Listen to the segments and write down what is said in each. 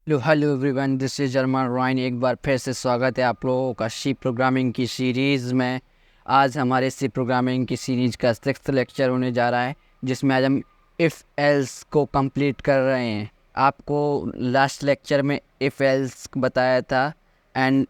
Hello everyone, this is अरमान रॉयन। एक बार फिर से स्वागत है आप लोगों का सी प्रोग्रामिंग की सीरीज़ में। आज हमारे सी प्रोग्रामिंग की सीरीज़ का 6th लेक्चर होने जा रहा है, जिसमें आज हम इफ़ एल्स को कंप्लीट कर रहे हैं। आपको लास्ट लेक्चर में इफ़ एल्स बताया था एंड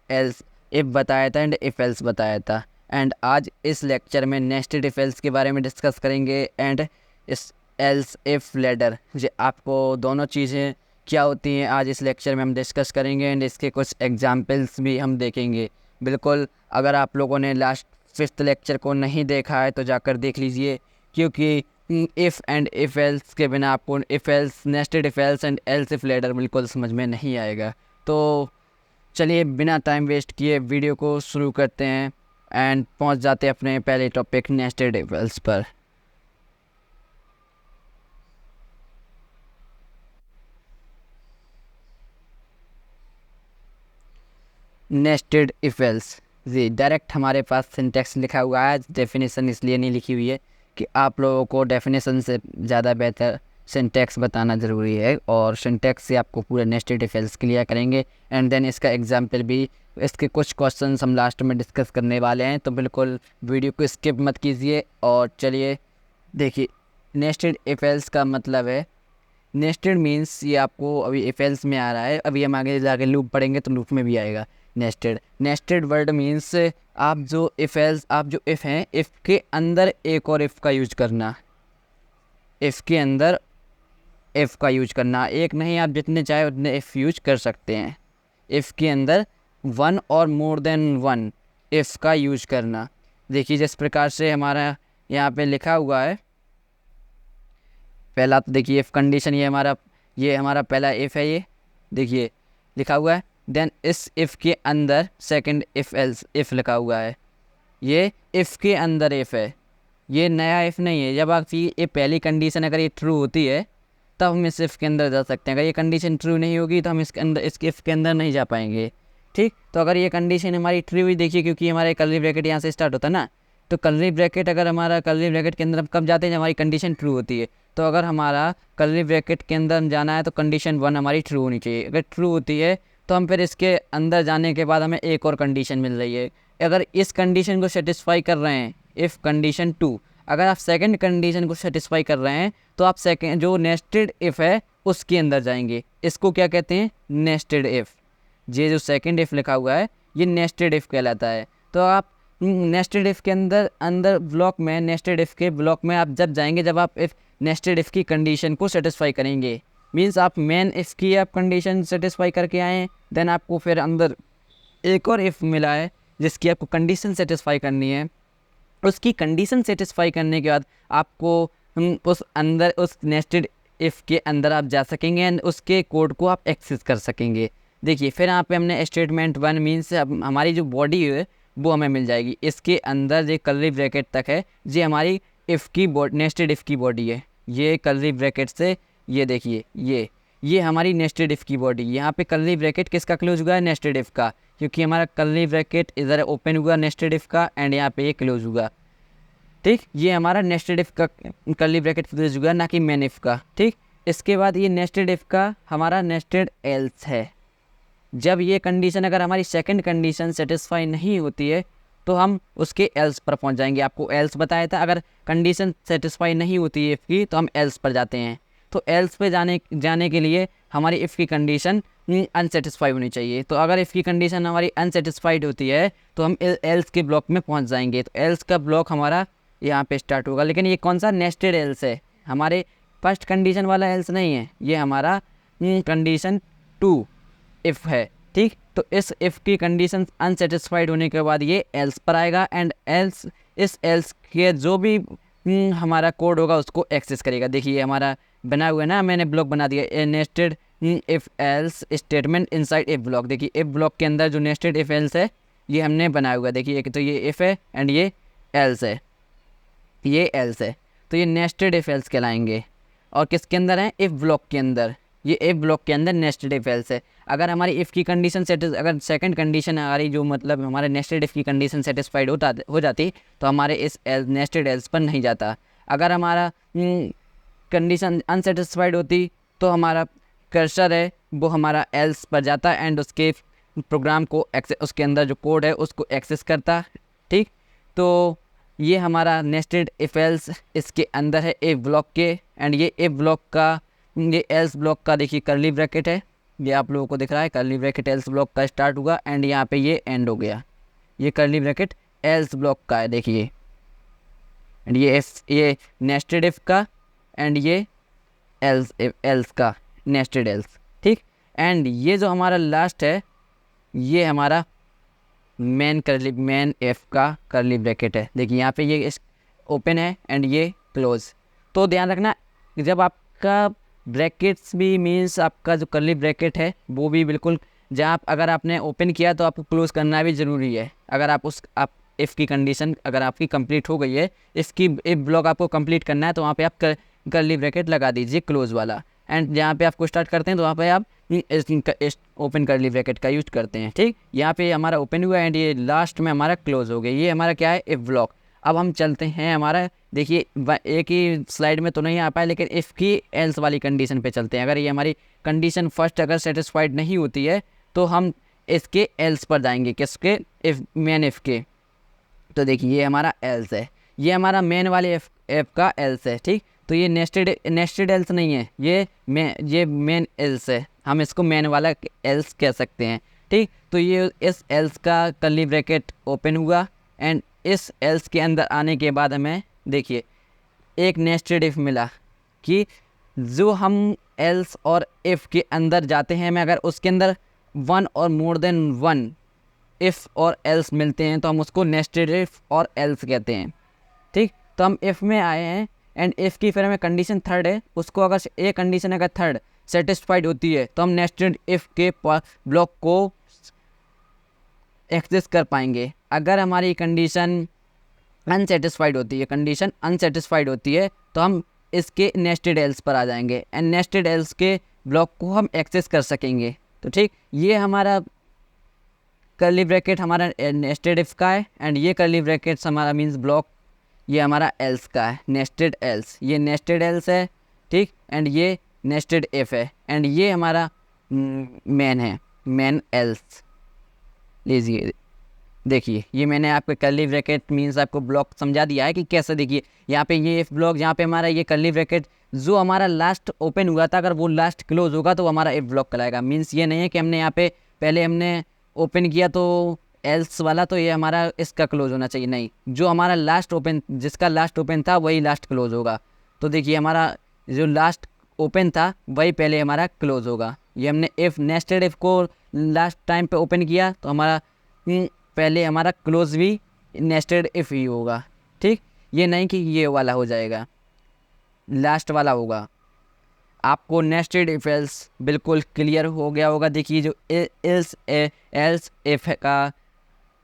एल्स इफ़ बताया था एंड इफ़ एल्स बताया था। एंड आज इस लेक्चर में नेस्टेड इफ़ एल्स के बारे में डिस्कस करेंगे एंड इस एल्स इफ़ लेडर। जो आपको दोनों चीज़ें क्या होती हैं आज इस लेक्चर में हम डिस्कस करेंगे एंड इसके कुछ एग्जांपल्स भी हम देखेंगे। बिल्कुल, अगर आप लोगों ने लास्ट 5th लेक्चर को नहीं देखा है तो जाकर देख लीजिए, क्योंकि इफ़ एंड इफ़ एल्स के बिना आपको if else, nested if else and else if ladder बिल्कुल समझ में नहीं आएगा। तो चलिए बिना टाइम वेस्ट किए वीडियो को शुरू करते हैं एंड पहुंच जाते हैं अपने पहले टॉपिक नेस्टेड इफ़ एल्स पर। नेस्टेड इफ़ एल्स जी डायरेक्ट हमारे पास सिंटैक्स लिखा हुआ है। डेफिनेशन इसलिए नहीं लिखी हुई है कि आप लोगों को डेफिनेशन से ज़्यादा बेहतर सिंटैक्स बताना ज़रूरी है, और सिंटैक्स से आपको पूरा नेस्टेड इफ़ एल्स क्लियर करेंगे एंड देन इसका एग्जांपल भी, इसके कुछ क्वेश्चंस हम लास्ट में डिस्कस करने वाले हैं। तो बिल्कुल वीडियो को स्किप मत कीजिए और चलिए देखिए। नेस्टेड इफ़ एल्स का मतलब है, नेस्टेड मीन्स ये आपको अभी इफ एल्स में आ रहा है, अभी हम आगे जाके लूप पढ़ेंगे तो लूप में भी आएगा। नेस्टेड वर्ड मीन्स आप जो इफ एल्स, आप जो इफ़ हैं, इफ़ के अंदर एक और इफ़ का यूज करना। इफ़ के अंदर इफ़ का यूज करना, एक नहीं, आप जितने चाहे उतने इफ़ यूज कर सकते हैं। इफ़ के अंदर वन और मोर देन वन इफ़ का यूज करना। देखिए जिस प्रकार से हमारा यहाँ पे लिखा हुआ है, पहला तो देखिए इफ़ कंडीशन, ये हमारा पहला इफ़ है, ये देखिए लिखा हुआ है। देन इस इफ़ के अंदर सेकंड इफ़ एल्स इफ़ लिखा हुआ है। ये इफ़ के अंदर इफ़ है, ये नया इफ़ नहीं है। जब आपकी ये पहली कंडीशन अगर ये ट्रू होती है तब हम इस इफ़ के अंदर जा सकते हैं। अगर ये कंडीशन ट्रू नहीं होगी तो हम इसके अंदर, इस इफ़ के अंदर नहीं जा पाएंगे। ठीक, तो अगर ये कंडीशन हमारी ट्रू हुई, देखिए क्योंकि हमारे कर्ली ब्रैकेट यहाँ से स्टार्ट होता है ना, तो कर्ली ब्रैकेट, अगर हमारा कर्ली ब्रैकेट के अंदर हम कब जाते हैं जब हमारी कंडीशन ट्रू होती है। तो अगर हमारा कर्ली ब्रैकेट के अंदर जाना है तो कंडीशन 1 हमारी ट्रू होनी चाहिए। अगर ट्रू होती है तो हम फिर इसके अंदर जाने के बाद हमें एक और कंडीशन मिल रही है। अगर इस कंडीशन को सेटिस्फाई कर रहे हैं, इफ़ कंडीशन 2, अगर आप सेकंड कंडीशन को सेटिस्फाई कर रहे हैं तो आप सेकंड जो नेस्टेड इफ़ है उसके अंदर जाएंगे। इसको क्या कहते हैं? Nested if. ये जो सेकंड इफ़ लिखा हुआ है ये नेस्टेड इफ़ कहलाता है। तो आप नेस्टेड इफ़ के अंदर ब्लॉक में, नेस्टेड इफ़ के ब्लॉक में आप जब जाएंगे जब आप इफ़ नेस्टेड इफ़ की कंडीशन को सेटिस्फाई करेंगे। मीन्स आप मेन इफ़ की आप कंडीशन सेटिस्फाई करके आए हैं, देन आपको फिर अंदर एक और इफ़ मिला है जिसकी आपको कंडीशन सेटिस्फाई करनी है। उसकी कंडीशन सेटिस्फाई करने के बाद आपको उस नेस्टेड इफ़ के अंदर आप जा सकेंगे एंड उसके कोड को आप एक्सेस कर सकेंगे। देखिए फिर यहाँ पे हमने स्टेटमेंट 1 मीन्स हमारी जो बॉडी है वो हमें मिल जाएगी। इसके अंदर जो कर्ली ब्रैकेट तक है ये हमारी इफ़ की नेस्टेड इफ़ की बॉडी है। ये कर्ली ब्रैकेट से, ये देखिए ये हमारी नेस्टेड इफ़ की बॉडी। यहाँ पे कर्ली ब्रैकेट किसका क्लोज हुआ है? नेस्टेड इफ़ का, क्योंकि हमारा कर्ली ब्रैकेट इधर ओपन हुआ नेस्टेड इफ़ का एंड यहाँ पे ये क्लोज हुआ। ठीक, ये हमारा नेस्टेड इफ़ का कर्ली ब्रैकेट क्लोज हुआ, ना कि मेन इफ़ का। ठीक, इसके बाद ये नेस्टेड इफ़ का हमारा नेस्टेड एल्स है। जब ये कंडीशन, अगर हमारी सेकंड कंडीशन सेटिस्फाई नहीं होती है तो हम उसके एल्स पर पहुंच जाएंगे। आपको एल्स बताया था, अगर कंडीशन सेटिस्फाई नहीं होती है इफ़ की तो हम एल्स पर जाते हैं। तो एल्स पे जाने के लिए हमारी इफ़ की कंडीशन अनसेटिस्फाई होनी चाहिए। तो अगर इफ़ की कंडीशन हमारी अनसेटिस्फाइड होती है तो हम एल्स के ब्लॉक में पहुंच जाएंगे। तो एल्स का ब्लॉक हमारा यहाँ पे स्टार्ट होगा, लेकिन ये कौन सा? नेस्टेड एल्स है, हमारे फर्स्ट कंडीशन वाला एल्स नहीं है, ये हमारा कंडीशन 2 इफ़ है। ठीक, तो इस इफ़ की कंडीशन अनसेटिस्फाइड होने के बाद ये एल्स पर आएगा एंड एल्स, इस एल्स के जो भी हमारा कोड होगा उसको एक्सेस करेगा। देखिए हमारा बना हुआ है ना, मैंने ब्लॉक बना दिया nested if else statement inside if block. देखिए इफ़ ब्लॉक के अंदर जो नेस्टेड इफ़ एल्स है ये हमने बनाया हुआ है। देखिए एक तो ये इफ़ है एंड ये एल्स है, ये एल्स है, तो ये नेस्टेड इफ़ एल्स कहलाएंगे। और किसके अंदर है? इफ़ ब्लॉक के अंदर। ये इफ़ ब्लॉक के अंदर नेस्टेड इफ़ एल्स है। अगर हमारी इफ़ की कंडीशन अगर सेकंड कंडीशन हमारी जो मतलब हमारे नेस्टेड इफ़ की कंडीशन सेटिस्फाइड हो जाती तो हमारे इस नेस्टेड एल्स पर नहीं जाता। अगर हमारा कंडीशन अनसेटिस्फाइड होती तो हमारा कर्सर है वो हमारा एल्स पर जाता है एंड उसके प्रोग्राम को उसके अंदर जो कोड है उसको एक्सेस करता। ठीक, तो ये हमारा नेस्टेड इफ एल्स इसके अंदर है इफ ब्लॉक के, एंड ये इफ ब्लॉक का, ये एल्स ब्लॉक का देखिए करली ब्रैकेट है, ये आप लोगों को दिख रहा है करली ब्रैकेट एल्स ब्लॉक का स्टार्ट हुआ एंड यहाँ पे ये एंड हो गया। ये करली ब्रैकेट एल्स ब्लॉक का है देखिए, एंड ये नेस्टेड इफ का एंड ये एल्स का नेस्टेड एल्स। ठीक, एंड ये जो हमारा लास्ट है ये हमारा मेन एफ का करली ब्रैकेट है। देखिए यहाँ पे ये ओपन है एंड ये क्लोज। तो ध्यान रखना जब आपका ब्रैकेट्स भी मीन्स आपका जो करली ब्रैकेट है वो भी बिल्कुल जहाँ अगर आपने ओपन किया तो आपको क्लोज करना भी ज़रूरी है। अगर आप इफ़ की कंडीशन अगर आपकी कंप्लीट हो गई है, इफ़ ब्लॉक आपको कंप्लीट करना है तो वहाँ पे आप करली ब्रैकेट लगा दीजिए क्लोज वाला, एंड जहाँ पे आपको स्टार्ट करते हैं तो वहाँ पे आप ओपन करली ब्रैकेट का यूज करते हैं। ठीक, यहाँ पे हमारा ओपन हुआ एंड ये लास्ट में हमारा क्लोज हो गया। ये हमारा क्या है इफ ब्लॉक। अब हम चलते हैं हमारा देखिए एक ही स्लाइड में तो नहीं आ पाए, लेकिन इफ़ की एल्स वाली कंडीशन पे चलते हैं। अगर ये हमारी कंडीशन फर्स्ट अगर सेटिस्फाइड नहीं होती है तो हम इसके एल्स पर जाएंगे, किसके इफ मेन इफ़ के। तो देखिए ये हमारा एल्स है, ये हमारा मेन वाले एफ का एल्स है। ठीक, तो ये नेस्टेड एल्स नहीं है, ये मेन एल्स है, हम इसको मेन वाला एल्स कह सकते हैं। ठीक, तो ये इस एल्स का कर्ली ब्रैकेट ओपन हुआ एंड इस एल्स के अंदर आने के बाद हमें देखिए एक नेस्टेड इफ मिला कि जो हम एल्स और इफ़ के अंदर जाते हैं मैं अगर उसके अंदर वन और मोर देन वन इफ़ और एल्स मिलते हैं तो हम उसको नेस्टेड इफ़ और एल्स कहते हैं। ठीक, तो हम इफ़ में आए हैं एंड इफ़ की फिर हमें कंडीशन थर्ड है, उसको अगर एक कंडीशन अगर थर्ड सेटिस्फाइड होती है तो हम नेस्टेड इफ़ के ब्लॉक को एक्सेस कर पाएंगे। अगर हमारी कंडीशन अनसेटिस्फाइड होती है तो हम इसके नेस्टेड एल्स पर आ जाएंगे एंड नेस्टेड एल्स के ब्लॉक को हम एक्सेस कर सकेंगे। तो ठीक, ये हमारा कर्ली ब्रैकेट हमारा नेस्टेड इफ का है एंड ये कर्ली ब्रैकेट्स हमारा मींस ब्लॉक ये हमारा एल्स का है, नेस्टेड एल्स। ये नेस्टेड एल्स है। ठीक, एंड ये नेस्टेड इफ है एंड ये हमारा मेन है, मेन एल्स। लीजिए देखिए ये मैंने आपको कर्ली ब्रैकेट मींस आपको ब्लॉक समझा दिया है कि कैसे। देखिए यहाँ पे ये इफ ब्लॉक, यहाँ पे हमारा ये कर्ली ब्रैकेट जो हमारा लास्ट ओपन हुआ था अगर वो लास्ट क्लोज होगा तो वो हमारा इफ ब्लॉक कहलाएगा। मींस ये नहीं है कि हमने यहाँ पे पहले हमने ओपन किया तो एल्स वाला तो ये हमारा इसका क्लोज होना चाहिए, नहीं, जो हमारा लास्ट ओपन जिसका लास्ट ओपन था वही लास्ट क्लोज होगा। तो देखिए हमारा जो लास्ट ओपन था वही पहले हमारा क्लोज होगा। ये हमने इफ़ नेस्टेड इफ़ को लास्ट टाइम पे ओपन किया तो हमारा पहले हमारा क्लोज भी नेस्टेड इफ़ ही होगा। ठीक, ये नहीं कि ये वाला हो जाएगा, लास्ट वाला होगा। आपको नेस्टेड इफ एल्स बिल्कुल क्लियर हो गया होगा। देखिए जो एल्स इफ का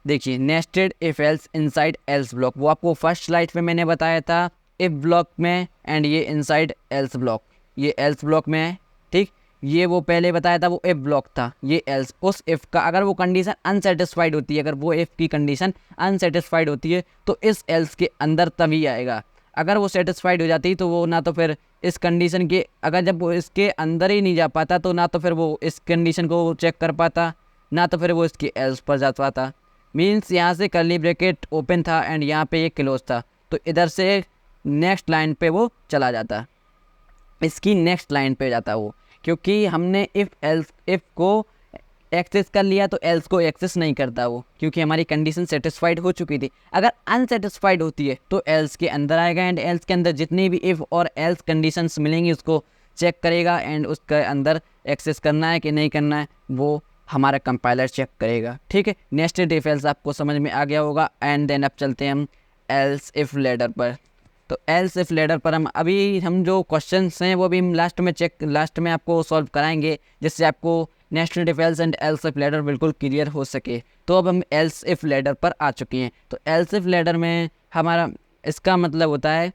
देखिए nested if else inside else block, वो आपको फर्स्ट स्लाइड पे मैंने बताया था इफ ब्लॉक में, एंड ये इनसाइड एल्स ब्लॉक, ये एल्स ब्लॉक में है। ठीक, ये वो पहले बताया था वो इफ ब्लॉक था, ये एल्स। उस इफ का अगर वो कंडीशन अनसेटिस्फाइड होती है, अगर वो इफ की कंडीशन अनसेटिस्फाइड होती है तो इस एल्स के अंदर तभी आएगा। अगर वो सेटिस्फाइड हो जाती तो वो ना तो फिर इस कंडीशन के अगर जब वो इसके अंदर ही नहीं जा पाता तो ना तो फिर वो इस कंडीशन को चेक कर पाता, ना तो फिर वो इसके एल्स पर जा पाता। मीन्स यहाँ से कर्ली ब्रैकेट ओपन था एंड यहाँ पे ये क्लोज था, तो इधर से नेक्स्ट लाइन पे वो चला जाता, इसकी नेक्स्ट लाइन पे जाता वो, क्योंकि हमने इफ़ को एक्सेस कर लिया तो एल्स को एक्सेस नहीं करता वो, क्योंकि हमारी कंडीशन सेटिस्फाइड हो चुकी थी। अगर अनसेटिस्फाइड होती है तो एल्स के अंदर आएगा एंड एल्स के अंदर जितनी भी इफ़ और एल्स कंडीशंस मिलेंगी उसको चेक करेगा एंड उसके अंदर एक्सेस करना है कि नहीं करना है वो हमारा कंपाइलर चेक करेगा। ठीक है, नेस्टेड इफ एल्स आपको समझ में आ गया होगा। एंड देन अब चलते हैं हम एल्स इफ लैडर पर। तो एल्स इफ लैडर पर हम जो क्वेश्चंस हैं वो भी हम लास्ट में आपको सॉल्व कराएंगे, जिससे आपको nested if else and else if ladder बिल्कुल क्लियर हो सके। तो अब हम एल्स इफ लैडर पर आ चुके हैं। तो एल्स इफ लैडर में हमारा इसका मतलब होता है,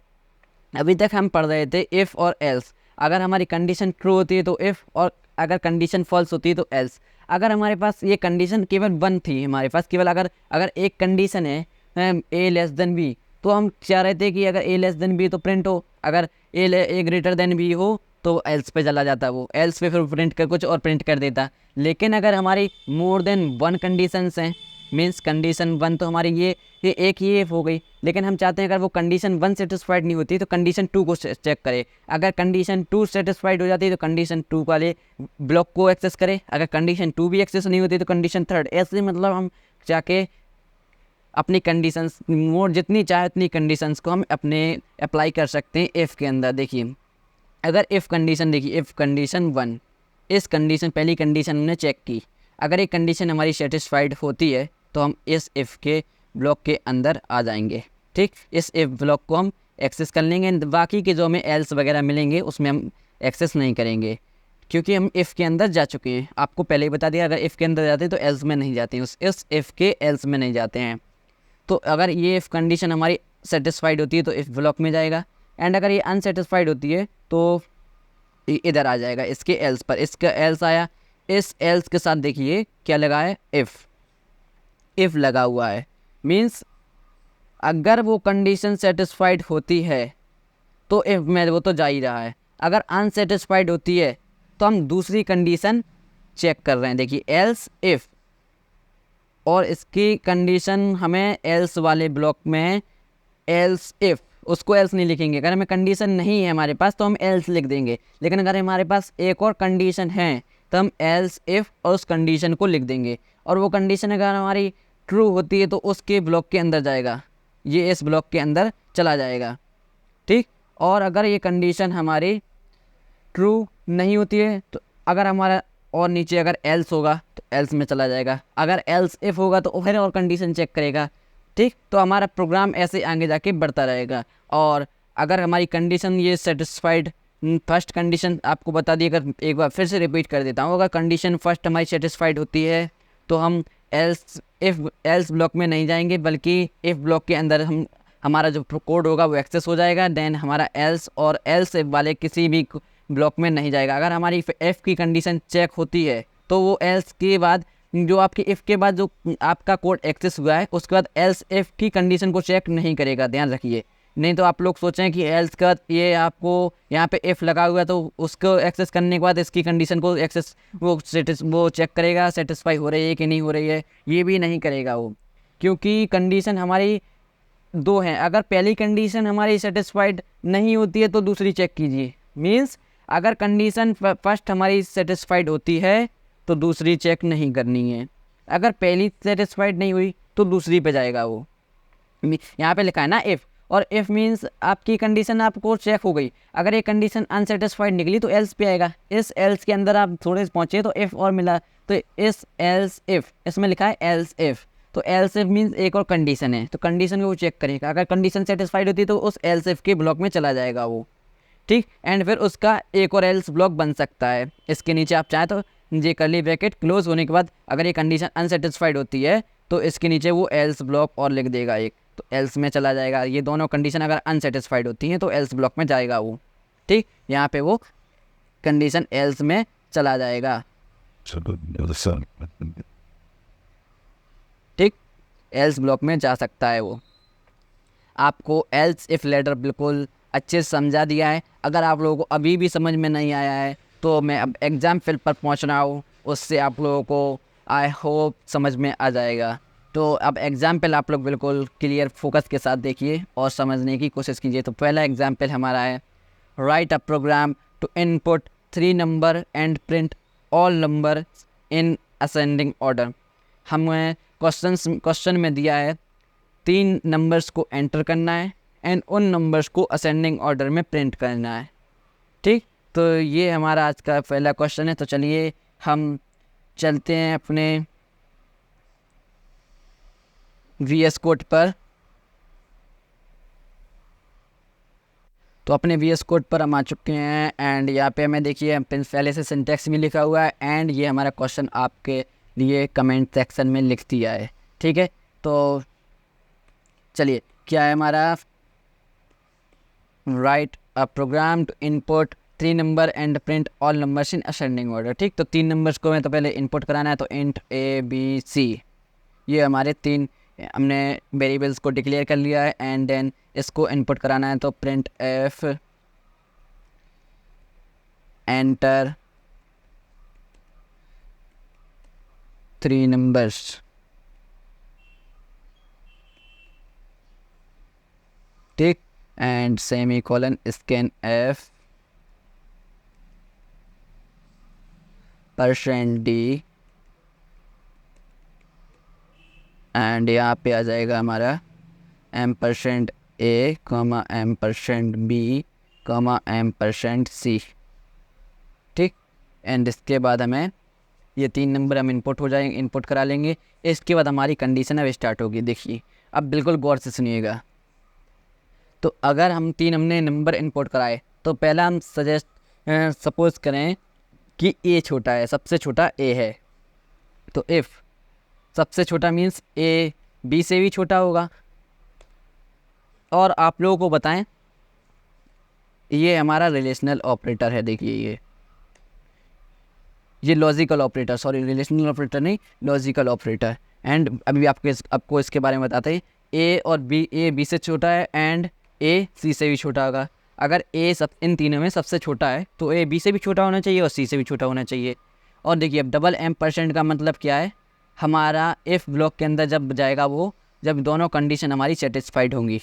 अभी तक हम पढ़ रहे थे इफ़ और एल्स। अगर हमारी कंडीशन ट्रू होती है तो इफ़, और अगर कंडीशन फॉल्स होती है तो एल्स। अगर हमारे पास ये कंडीशन केवल वन थी, हमारे पास केवल अगर एक कंडीशन है ए लेस देन बी, तो हम चाह रहे थे कि अगर ए लेस देन बी तो प्रिंट हो, अगर ए ग्रेटर देन बी हो तो एल्स पे चला जाता, वो एल्स पे फिर प्रिंट कर कुछ और प्रिंट कर देता। लेकिन अगर हमारी मोर देन वन कंडीशंस हैं, मीन्स कंडीशन वन तो हमारी ये एक ही इफ हो गई, लेकिन हम चाहते हैं अगर वो कंडीशन वन सेटिस्फाइड नहीं होती तो कंडीशन टू को चेक करे। अगर कंडीशन टू सेटिस्फाइड हो जाती है तो कंडीशन टू वाले ब्लॉक को एक्सेस करे, अगर कंडीशन टू भी एक्सेस नहीं होती तो कंडीशन थर्ड। ऐसे मतलब हम जाके अपनी कंडीशंस मोर जितनी चाहे उतनी कंडीशंस को हम अपने अप्लाई कर सकते हैं इफ़ के अंदर। देखिए अगर इफ़ कंडीशन, देखिए इफ़ कंडीशन वन, इस कंडीशन पहली कंडीशन हमने चेक की, अगर ये कंडीशन हमारी सेटिस्फाइड होती है तो हम इस इफ़ के ब्लॉक के अंदर आ जाएंगे। ठीक, इस इफ़ ब्लॉक को हम एक्सेस कर लेंगे, बाकी के जो हमें एल्स वगैरह मिलेंगे उसमें हम एक्सेस नहीं करेंगे, क्योंकि हम इफ़ के अंदर जा चुके हैं। आपको पहले ही बता दिया, अगर इफ़ के अंदर जाते हैं तो एल्स में नहीं जाते हैं, इस इफ़ के एल्स में नहीं जाते हैं। तो अगर ये इफ़ कंडीशन हमारी सेटिस्फाइड होती है तो इफ़ ब्लॉक में जाएगा, एंड अगर ये अनसेटिस्फाइड होती है तो इधर आ जाएगा इसके एल्स पर। इसका एल्स आया, इस एल्स के साथ देखिए क्या लगा है, इफ़ लगा हुआ है। मीन्स अगर वो कंडीशन सेटिस्फाइड होती है तो इफ़ में वो तो जा ही रहा है, अगर अनसेटिस्फाइड होती है तो हम दूसरी कंडीशन चेक कर रहे हैं। देखिए एल्स इफ़, और इसकी कंडीशन हमें एल्स वाले ब्लॉक में एल्स इफ़, उसको एल्स नहीं लिखेंगे। अगर हमें कंडीशन नहीं है हमारे पास तो हम एल्स लिख देंगे, लेकिन अगर हमारे पास एक और कंडीशन है तो हम एल्स इफ़ और उस कंडीशन को लिख देंगे, और वो कंडीशन अगर हमारी ट्रू होती है तो उसके ब्लॉक के अंदर जाएगा, ये इस ब्लॉक के अंदर चला जाएगा। ठीक, और अगर ये कंडीशन हमारी ट्रू नहीं होती है तो अगर हमारा और नीचे अगर एल्स होगा तो एल्स में चला जाएगा, अगर एल्स इफ़ होगा तो फिर और कंडीशन चेक करेगा। ठीक, तो हमारा प्रोग्राम ऐसे आगे जाके बढ़ता रहेगा। और अगर हमारी कंडीशन ये सेटिस्फाइड, फर्स्ट कंडीशन आपको बता दी, अगर एक बार फिर से रिपीट कर देता हूँ, अगर कंडीशन फर्स्ट हमारी सेटिस्फाइड होती है तो हम एल्स ब्लॉक में नहीं जाएंगे, बल्कि इफ़ ब्लॉक के अंदर हमारा जो कोड होगा वो एक्सेस हो जाएगा। देन हमारा एल्स और एल्स वाले किसी भी ब्लॉक में नहीं जाएगा। अगर हमारी एफ़ की कंडीशन चेक होती है तो वो एल्स के बाद जो आपकी इफ़ के बाद जो आपका कोड एक्सेस हुआ है उसके बाद एल्स इफ़ की कंडीशन को चेक नहीं करेगा, ध्यान रखिए। नहीं तो आप लोग सोचें कि एल्स का ये आपको यहाँ पे इफ़ लगा हुआ है तो उसको एक्सेस करने के बाद इसकी कंडीशन को एक्सेस वो चेक करेगा सेटिस्फाई हो रही है कि नहीं हो रही है, ये भी नहीं करेगा वो, क्योंकि कंडीशन हमारी दो हैं। अगर पहली कंडीशन हमारी सेटिस्फाइड नहीं होती है तो दूसरी चेक कीजिए। मीन्स अगर कंडीशन फर्स्ट हमारी सेटिस्फाइड होती है तो दूसरी चेक नहीं करनी है, अगर पहली सेटिस्फाइड नहीं हुई तो दूसरी पे जाएगा वो। यहाँ पे लिखा है ना इफ़, और इफ़ मीन्स आपकी कंडीशन आपको चेक हो गई, अगर ये कंडीशन अनसेटिस्फाइड निकली तो एल्स पे आएगा। इस एल्स के अंदर आप थोड़े से पहुँचे तो इफ़ और मिला, तो इस एल्स इफ़, इसमें लिखा है एल्स इफ़, तो एल्स इफ मीन्स एक और कंडीशन है तो कंडीशन को वो चेक करेगा। अगर कंडीशन सेटिस्फाइड होती है तो उस एल्स इफ के ब्लॉक में चला जाएगा वो। ठीक, एंड फिर उसका एक और एल्स ब्लॉक बन सकता है। इसके नीचे आप चाहें तो ये कर्ली ब्रैकेट क्लोज होने के बाद अगर ये कंडीशन अनसेटिस्फाइड होती है तो इसके नीचे वो एल्स ब्लॉक और लिख देगा एक, तो एल्स में चला जाएगा। ये दोनों कंडीशन अगर अनसेटिस्फाइड होती हैं तो एल्स ब्लॉक में जाएगा वो। ठीक, यहाँ पे वो कंडीशन एल्स में चला जाएगा। ठीक, एल्स ब्लॉक में जा सकता है वो। आपको एल्स इफ लेटर बिल्कुल अच्छे से समझा दिया है। अगर आप लोगों को अभी भी समझ में नहीं आया है तो मैं अब एग्जाम्पल पर पहुंच रहा हूँ, उससे आप लोगों को आई होप समझ में आ जाएगा। तो अब एग्जाम्पल आप लोग बिल्कुल क्लियर फोकस के साथ देखिए और समझने की कोशिश कीजिए। तो पहला एग्जाम्पल हमारा है, write a program to input 3 number and print all number in ascending order. हमें क्वेश्चन में दिया है 3 नंबर्स को एंटर करना है एंड उन नंबर्स को असेंडिंग ऑर्डर में प्रिंट करना है। ठीक, तो ये हमारा आज का पहला क्वेश्चन है। तो चलिए हम चलते हैं अपने VS कोड पर। तो अपने VS कोड पर हम आ चुके हैं एंड यहाँ पे हमें देखिए पहले से सिंटैक्स भी लिखा हुआ है एंड ये हमारा क्वेश्चन आपके लिए कमेंट सेक्शन में लिख दिया है। ठीक है, तो चलिए क्या है हमारा, write a program to input 3 number and print all numbers in ascending order. ठीक, तो 3 नंबर्स को मैं तो पहले इनपुट कराना है, तो इंट ABC, ये हमारे 3 हमने वेरिएबल्स को डिक्लेयर कर लिया है एंड देन इसको इनपुट कराना है, तो प्रिंट F एंटर 3 numbers, ठीक, and semi colon scan F %d and यहाँ पे आ जाएगा हमारा %a, %b, %c, ठीक। एंड इसके बाद हमें ये 3 नंबर हम इनपुट करा लेंगे। इसके बाद हमारी कंडीशन अब स्टार्ट होगी। देखिए अब बिल्कुल गौर से सुनिएगा। तो अगर हमने नंबर इनपुट कराए तो पहला हम सपोज करें कि ए छोटा है, सबसे छोटा ए है। तो इफ़ सबसे छोटा मीन्स ए बी से भी छोटा होगा। और आप लोगों को बताएं, ये हमारा रिलेशनल ऑपरेटर है। देखिए ये logical operator, sorry relational operator नहीं, लॉजिकल ऑपरेटर। एंड अभी आपको इसके बारे में बताते हैं। ए बी से छोटा है एंड ए सी से भी छोटा होगा। अगर ए इन तीनों में सबसे छोटा है तो ए बी से भी छोटा होना चाहिए और सी से भी छोटा होना चाहिए। और देखिए अब $m% का मतलब क्या है, हमारा इफ़ ब्लॉक के अंदर जब जाएगा वो, जब दोनों कंडीशन हमारी सेटिस्फाइड होंगी।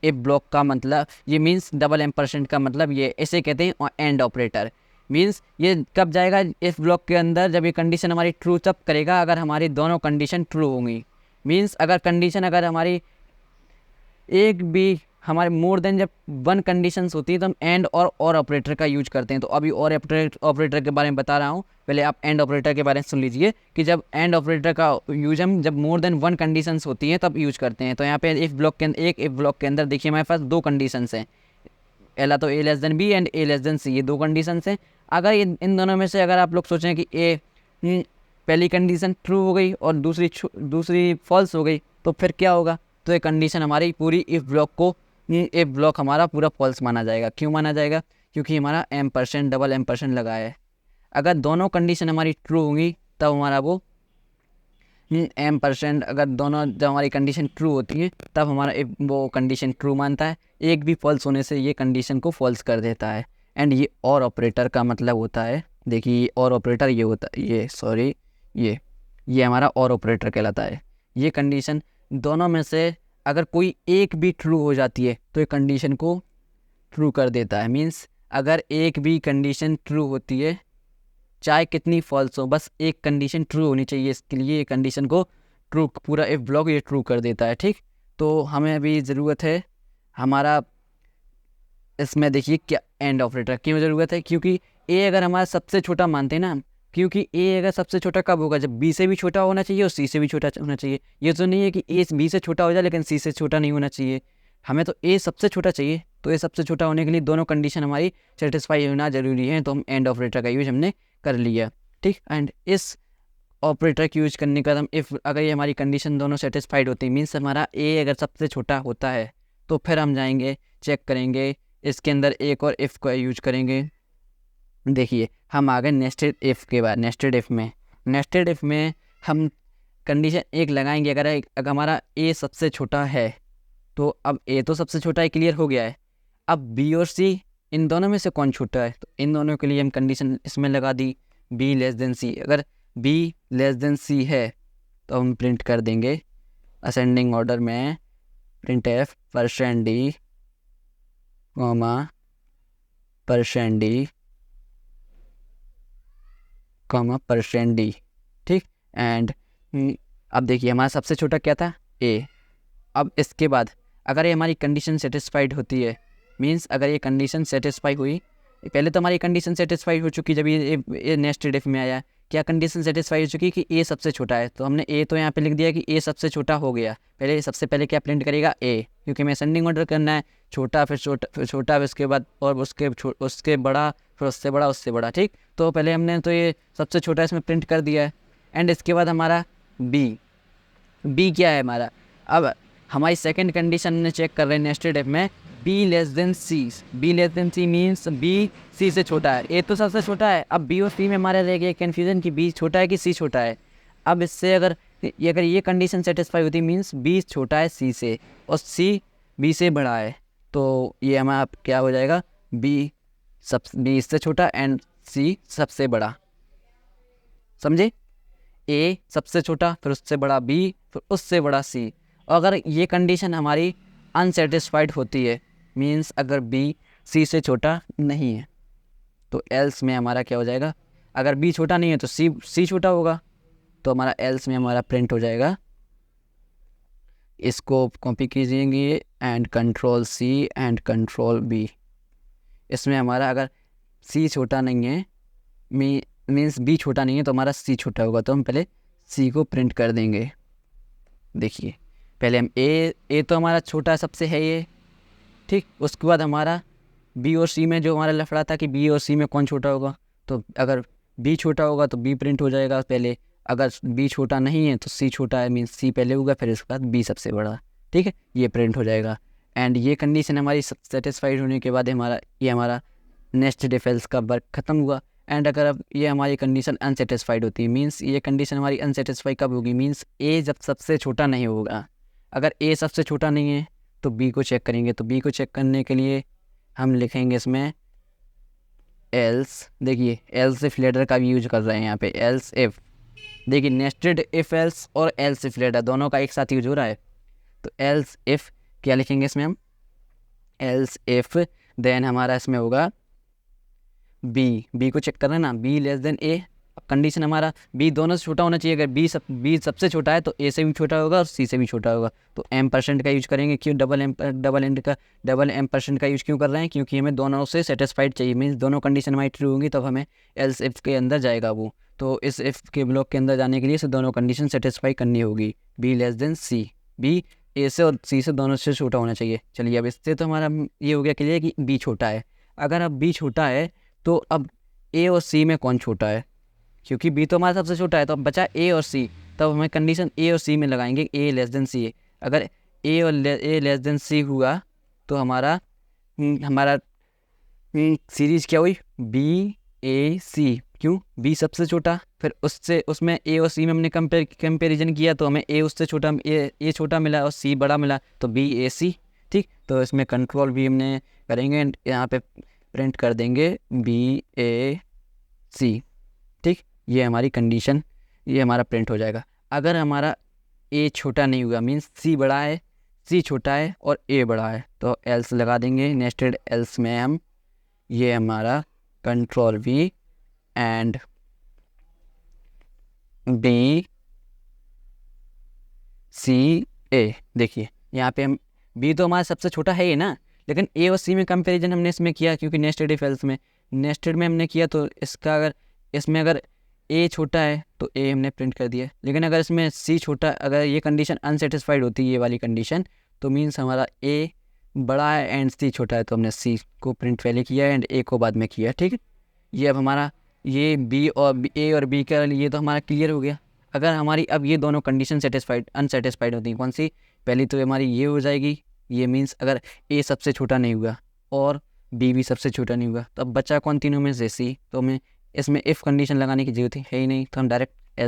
इफ़ ब्लॉक का मतलब ये मीन्स $m% का मतलब ये, इसे कहते हैं एंड ऑपरेटर। मीन्स ये कब जाएगा इफ़ ब्लॉक के अंदर, जब ये कंडीशन हमारी ट्रू तब करेगा अगर हमारी दोनों कंडीशन ट्रू होंगी। मीन्स अगर हमारी एक भी हमारे मोर देन जब 1 कंडीशंस होती है तो हम एंड और ऑपरेटर का यूज करते हैं। तो अभी और ऑपरेटर के बारे में बता रहा हूँ, पहले आप एंड ऑपरेटर के बारे में सुन लीजिए कि जब एंड ऑपरेटर का यूज हम जब मोर देन 1 कंडीशंस होती हैं तब यूज करते हैं। तो यहाँ पे इफ़ ब्लॉक के अंदर देखिए हमारे पास 2 कंडीशंस हैं, पहला तो a<b एंड a<c, ये 2 कंडीशंस हैं। अगर इन दोनों में से अगर आप लोग सोचें कि पहली कंडीशन ट्रू हो गई और दूसरी फॉल्स हो गई तो फिर क्या होगा, तो ये कंडीशन हमारी पूरी इफ़ ब्लॉक हमारा पूरा फॉल्स माना जाएगा। क्यों माना जाएगा, क्योंकि हमारा $m% लगा है। अगर दोनों कंडीशन हमारी ट्रू होंगी तब हमारा वो %, अगर दोनों जब हमारी कंडीशन ट्रू होती है तब हमारा वो कंडीशन ट्रू मानता है। एक भी फॉल्स होने से ये कंडीशन को फॉल्स कर देता है। एंड ये और ऑपरेटर का मतलब होता है, देखिए और ऑपरेटर ये होता है, ये हमारा और ऑपरेटर कहलाता है। ये कंडीशन दोनों में से अगर कोई एक भी ट्रू हो जाती है तो ये कंडीशन को ट्रू कर देता है। मीन्स अगर एक भी कंडीशन ट्रू होती है, चाहे कितनी फॉल्स हो, बस एक कंडीशन ट्रू होनी चाहिए, इसके लिए कंडीशन को ट्रू, पूरा इफ ब्लॉक ये ट्रू कर देता है, ठीक। तो हमें अभी ज़रूरत है हमारा इसमें, देखिए क्या एंड ऑपरेटर क्यों ज़रूरत है, क्योंकि ए अगर हमारा सबसे छोटा मानते हैं ना, क्योंकि ए अगर सबसे छोटा कब होगा, जब बी से भी छोटा होना चाहिए और सी से भी छोटा होना चाहिए। ये तो नहीं है कि ए बी से छोटा हो जाए लेकिन सी से छोटा नहीं होना चाहिए, हमें तो ए सबसे छोटा चाहिए। तो ए सबसे छोटा होने के लिए दोनों कंडीशन हमारी सेटिस्फाई होना ज़रूरी है। तो हम एंड ऑपरेटर का यूज हमने कर लिया, ठीक। एंड इस ऑपरेटर का यूज करने के बाद हम अगर ये हमारी कंडीशन दोनों सेटिस्फाइड होती है, मीन्स हमारा ए अगर सबसे छोटा होता है, तो फिर हम जाएंगे चेक करेंगे इसके अंदर एक और इफ़ का यूज करेंगे। देखिए हम आ गए नेस्टेड इफ़ के बाद। नेस्टेड इफ़ में हम कंडीशन एक लगाएंगे, अगर हमारा ए सबसे छोटा है तो अब ए तो सबसे छोटा है, क्लियर हो गया है। अब बी और सी इन दोनों में से कौन छोटा है, तो इन दोनों के लिए हम कंडीशन इसमें लगा दी b<c। अगर b<c है तो हम प्रिंट कर देंगे असेंडिंग ऑर्डर में printf %d, %d, %d, ठीक। एंड अब देखिए हमारा सबसे छोटा क्या था, ए। अब इसके बाद अगर ये हमारी कंडीशन सेटिस्फाइड होती है, मींस अगर ये कंडीशन सेटिस्फाई हुई, पहले तो हमारी कंडीशन सेटिस्फाई हो चुकी जब ये नेस्टेड इफ में आया। क्या कंडीशन सेटिस्फाई हो चुकी कि ए सबसे छोटा है, तो हमने ए तो यहाँ पे लिख दिया कि ए सबसे छोटा हो गया। सबसे पहले क्या प्रिंट करेगा, ए, क्योंकि हमें असेंडिंग ऑर्डर करना है, छोटा फिर छोटा फिर उसके बाद और उसके बड़ा, फिर उससे बड़ा, उससे बड़ा, ठीक। तो पहले हमने तो ये सबसे छोटा इसमें प्रिंट कर दिया है। एंड इसके बाद हमारा बी क्या है हमारा, अब हमारी सेकंड कंडीशन ने चेक कर रहे हैं नेस्टेड इफ में b<c मीन्स बी सी से छोटा है। ए तो सबसे छोटा है, अब बी और सी में हमारा रह गया कन्फ्यूजन कि बी छोटा है कि सी छोटा है। अब इससे अगर ये कंडीशन सेटिस्फाई होती मीन्स बी छोटा है सी से और सी बी से बड़ा है, तो ये हमारा क्या हो जाएगा, बी बी इससे छोटा एंड सी सबसे बड़ा, समझे? ए सबसे छोटा, फिर उससे बड़ा बी, फिर उससे बड़ा सी। अगर ये कंडीशन हमारी अनसेटिस्फाइड होती है, मीन्स अगर बी सी से छोटा नहीं है, तो एल्स में हमारा क्या हो जाएगा? अगर बी छोटा नहीं है तो सी छोटा होगा, तो हमारा एल्स में हमारा प्रिंट हो जाएगा, इसको कॉपी कीजिएंगे and control C and control B. इसमें हमारा अगर सी छोटा नहीं है, मीन्स बी छोटा नहीं है, तो हमारा सी छोटा होगा, तो हम पहले सी को प्रिंट कर देंगे। देखिए पहले हम ए तो हमारा छोटा सबसे है ये, ठीक। उसके बाद हमारा बी और सी में जो हमारा लफड़ा था कि बी और सी में कौन छोटा होगा, तो अगर बी छोटा होगा तो बी प्रिंट हो जाएगा पहले, अगर बी छोटा नहीं है तो सी छोटा है, मीन्स सी पहले होगा, फिर उसके बाद बी सबसे बड़ा, ठीक है, ये प्रिंट हो जाएगा। एंड ये कंडीशन हमारी सेटिस्फाइड होने के बाद हमारा नेक्स्ट इफ एल्स का वर्क खत्म हुआ। एंड अगर अब ये हमारी कंडीशन अनसेटिस्फाइड होती है, मीन्स ये कंडीशन हमारी अनसेटिस्फाई कब होगी? मीन्स ए जब सबसे छोटा नहीं होगा। अगर ए सबसे छोटा नहीं है तो बी को चेक करेंगे, तो बी को चेक करने के लिए हम लिखेंगे इसमें एल्स। देखिए एल्स इफ लेटर का भी यूज कर रहे हैं यहाँ पे, एल्स इफ। देखिए नेस्टेड इफ एल्स और एल्स इफ लेटर दोनों का एक साथ यूज हो रहा है, तो एल्स इफ क्या लिखेंगे इसमें हम? एल्स इफ देन हमारा इसमें होगा बी को चेक करना है ना, बी लेस देन ए। कंडीशन हमारा बी दोनों से छोटा होना चाहिए, अगर बी सबसे छोटा है तो ए से भी छोटा होगा और सी से भी छोटा होगा, तो M% का यूज करेंगे। क्यों डबल M% का यूज क्यों कर रहे हैं? क्योंकि हमें दोनों से सेटिस्फाइड चाहिए, मीन्स दोनों कंडीशन हमारी ट्रू होंगी तब हमें एल्स इफ के अंदर जाएगा वो। तो इस इफ के ब्लॉक के अंदर जाने के लिए दोनों कंडीशन सेटिस्फाई करनी होगी, B less than C, B A से और सी से दोनों से छोटा होना चाहिए। चलिए अब इससे तो हमारा ये हो गया क्लियर कि बी छोटा है। अगर अब बी छोटा है तो अब ए और सी में कौन छोटा है? क्योंकि बी तो हमारा सबसे छोटा है, तो अब बचा ए और सी, तब हमें कंडीशन ए और सी में लगाएंगे, ए लेस देन सी। अगर ए लेस देन सी हुआ तो हमारा सीरीज क्या हुई? बी ए सी। क्यों? बी सबसे छोटा, फिर उसमें ए और सी में हमने कंपेरिजन किया तो हमें ए उससे छोटा, ए छोटा मिला और सी बड़ा मिला, तो बी ए सी, ठीक। तो इसमें कंट्रोल भी हमने करेंगे, यहाँ पे प्रिंट कर देंगे बी ए सी, ठीक। ये हमारी कंडीशन, ये हमारा प्रिंट हो जाएगा। अगर हमारा ए छोटा नहीं हुआ, मीन्स सी बड़ा है, सी छोटा है और ए बड़ा है, तो एल्स लगा देंगे। नेस्टेड एल्स में हम ये हमारा control V and B C A. देखिए यहाँ पे हम बी तो हमारा सबसे छोटा है ही ना, लेकिन ए और सी में कंपैरिजन हमने इसमें किया, क्योंकि नेस्टेड इफ एल्स में हमने किया, तो इसका अगर इसमें अगर ए छोटा है तो ए हमने प्रिंट कर दिया। लेकिन अगर इसमें सी छोटा, अगर ये कंडीशन अनसेटिस्फाइड होती है, ये वाली कंडीशन, तो मीन्स हमारा ए बड़ा है एंड सी छोटा है, तो हमने सी को प्रिंट पहले किया एंड ए को बाद में किया, ठीक है। ये अब हमारा ये बी और ए और बी का ये तो हमारा क्लियर हो गया। अगर हमारी अब ये दोनों कंडीशन अनसेटिस्फाइड होती हैं, कौन सी? पहली तो हमारी ये हो जाएगी, ये मीन्स अगर ए सबसे छोटा नहीं हुआ और बी भी सबसे छोटा नहीं हुआ, तो अब बचा कौन तीनों में से? सी। तो हमें इसमें इफ़ कंडीशन लगाने की जरूरत है ही नहीं, तो हम डायरेक्ट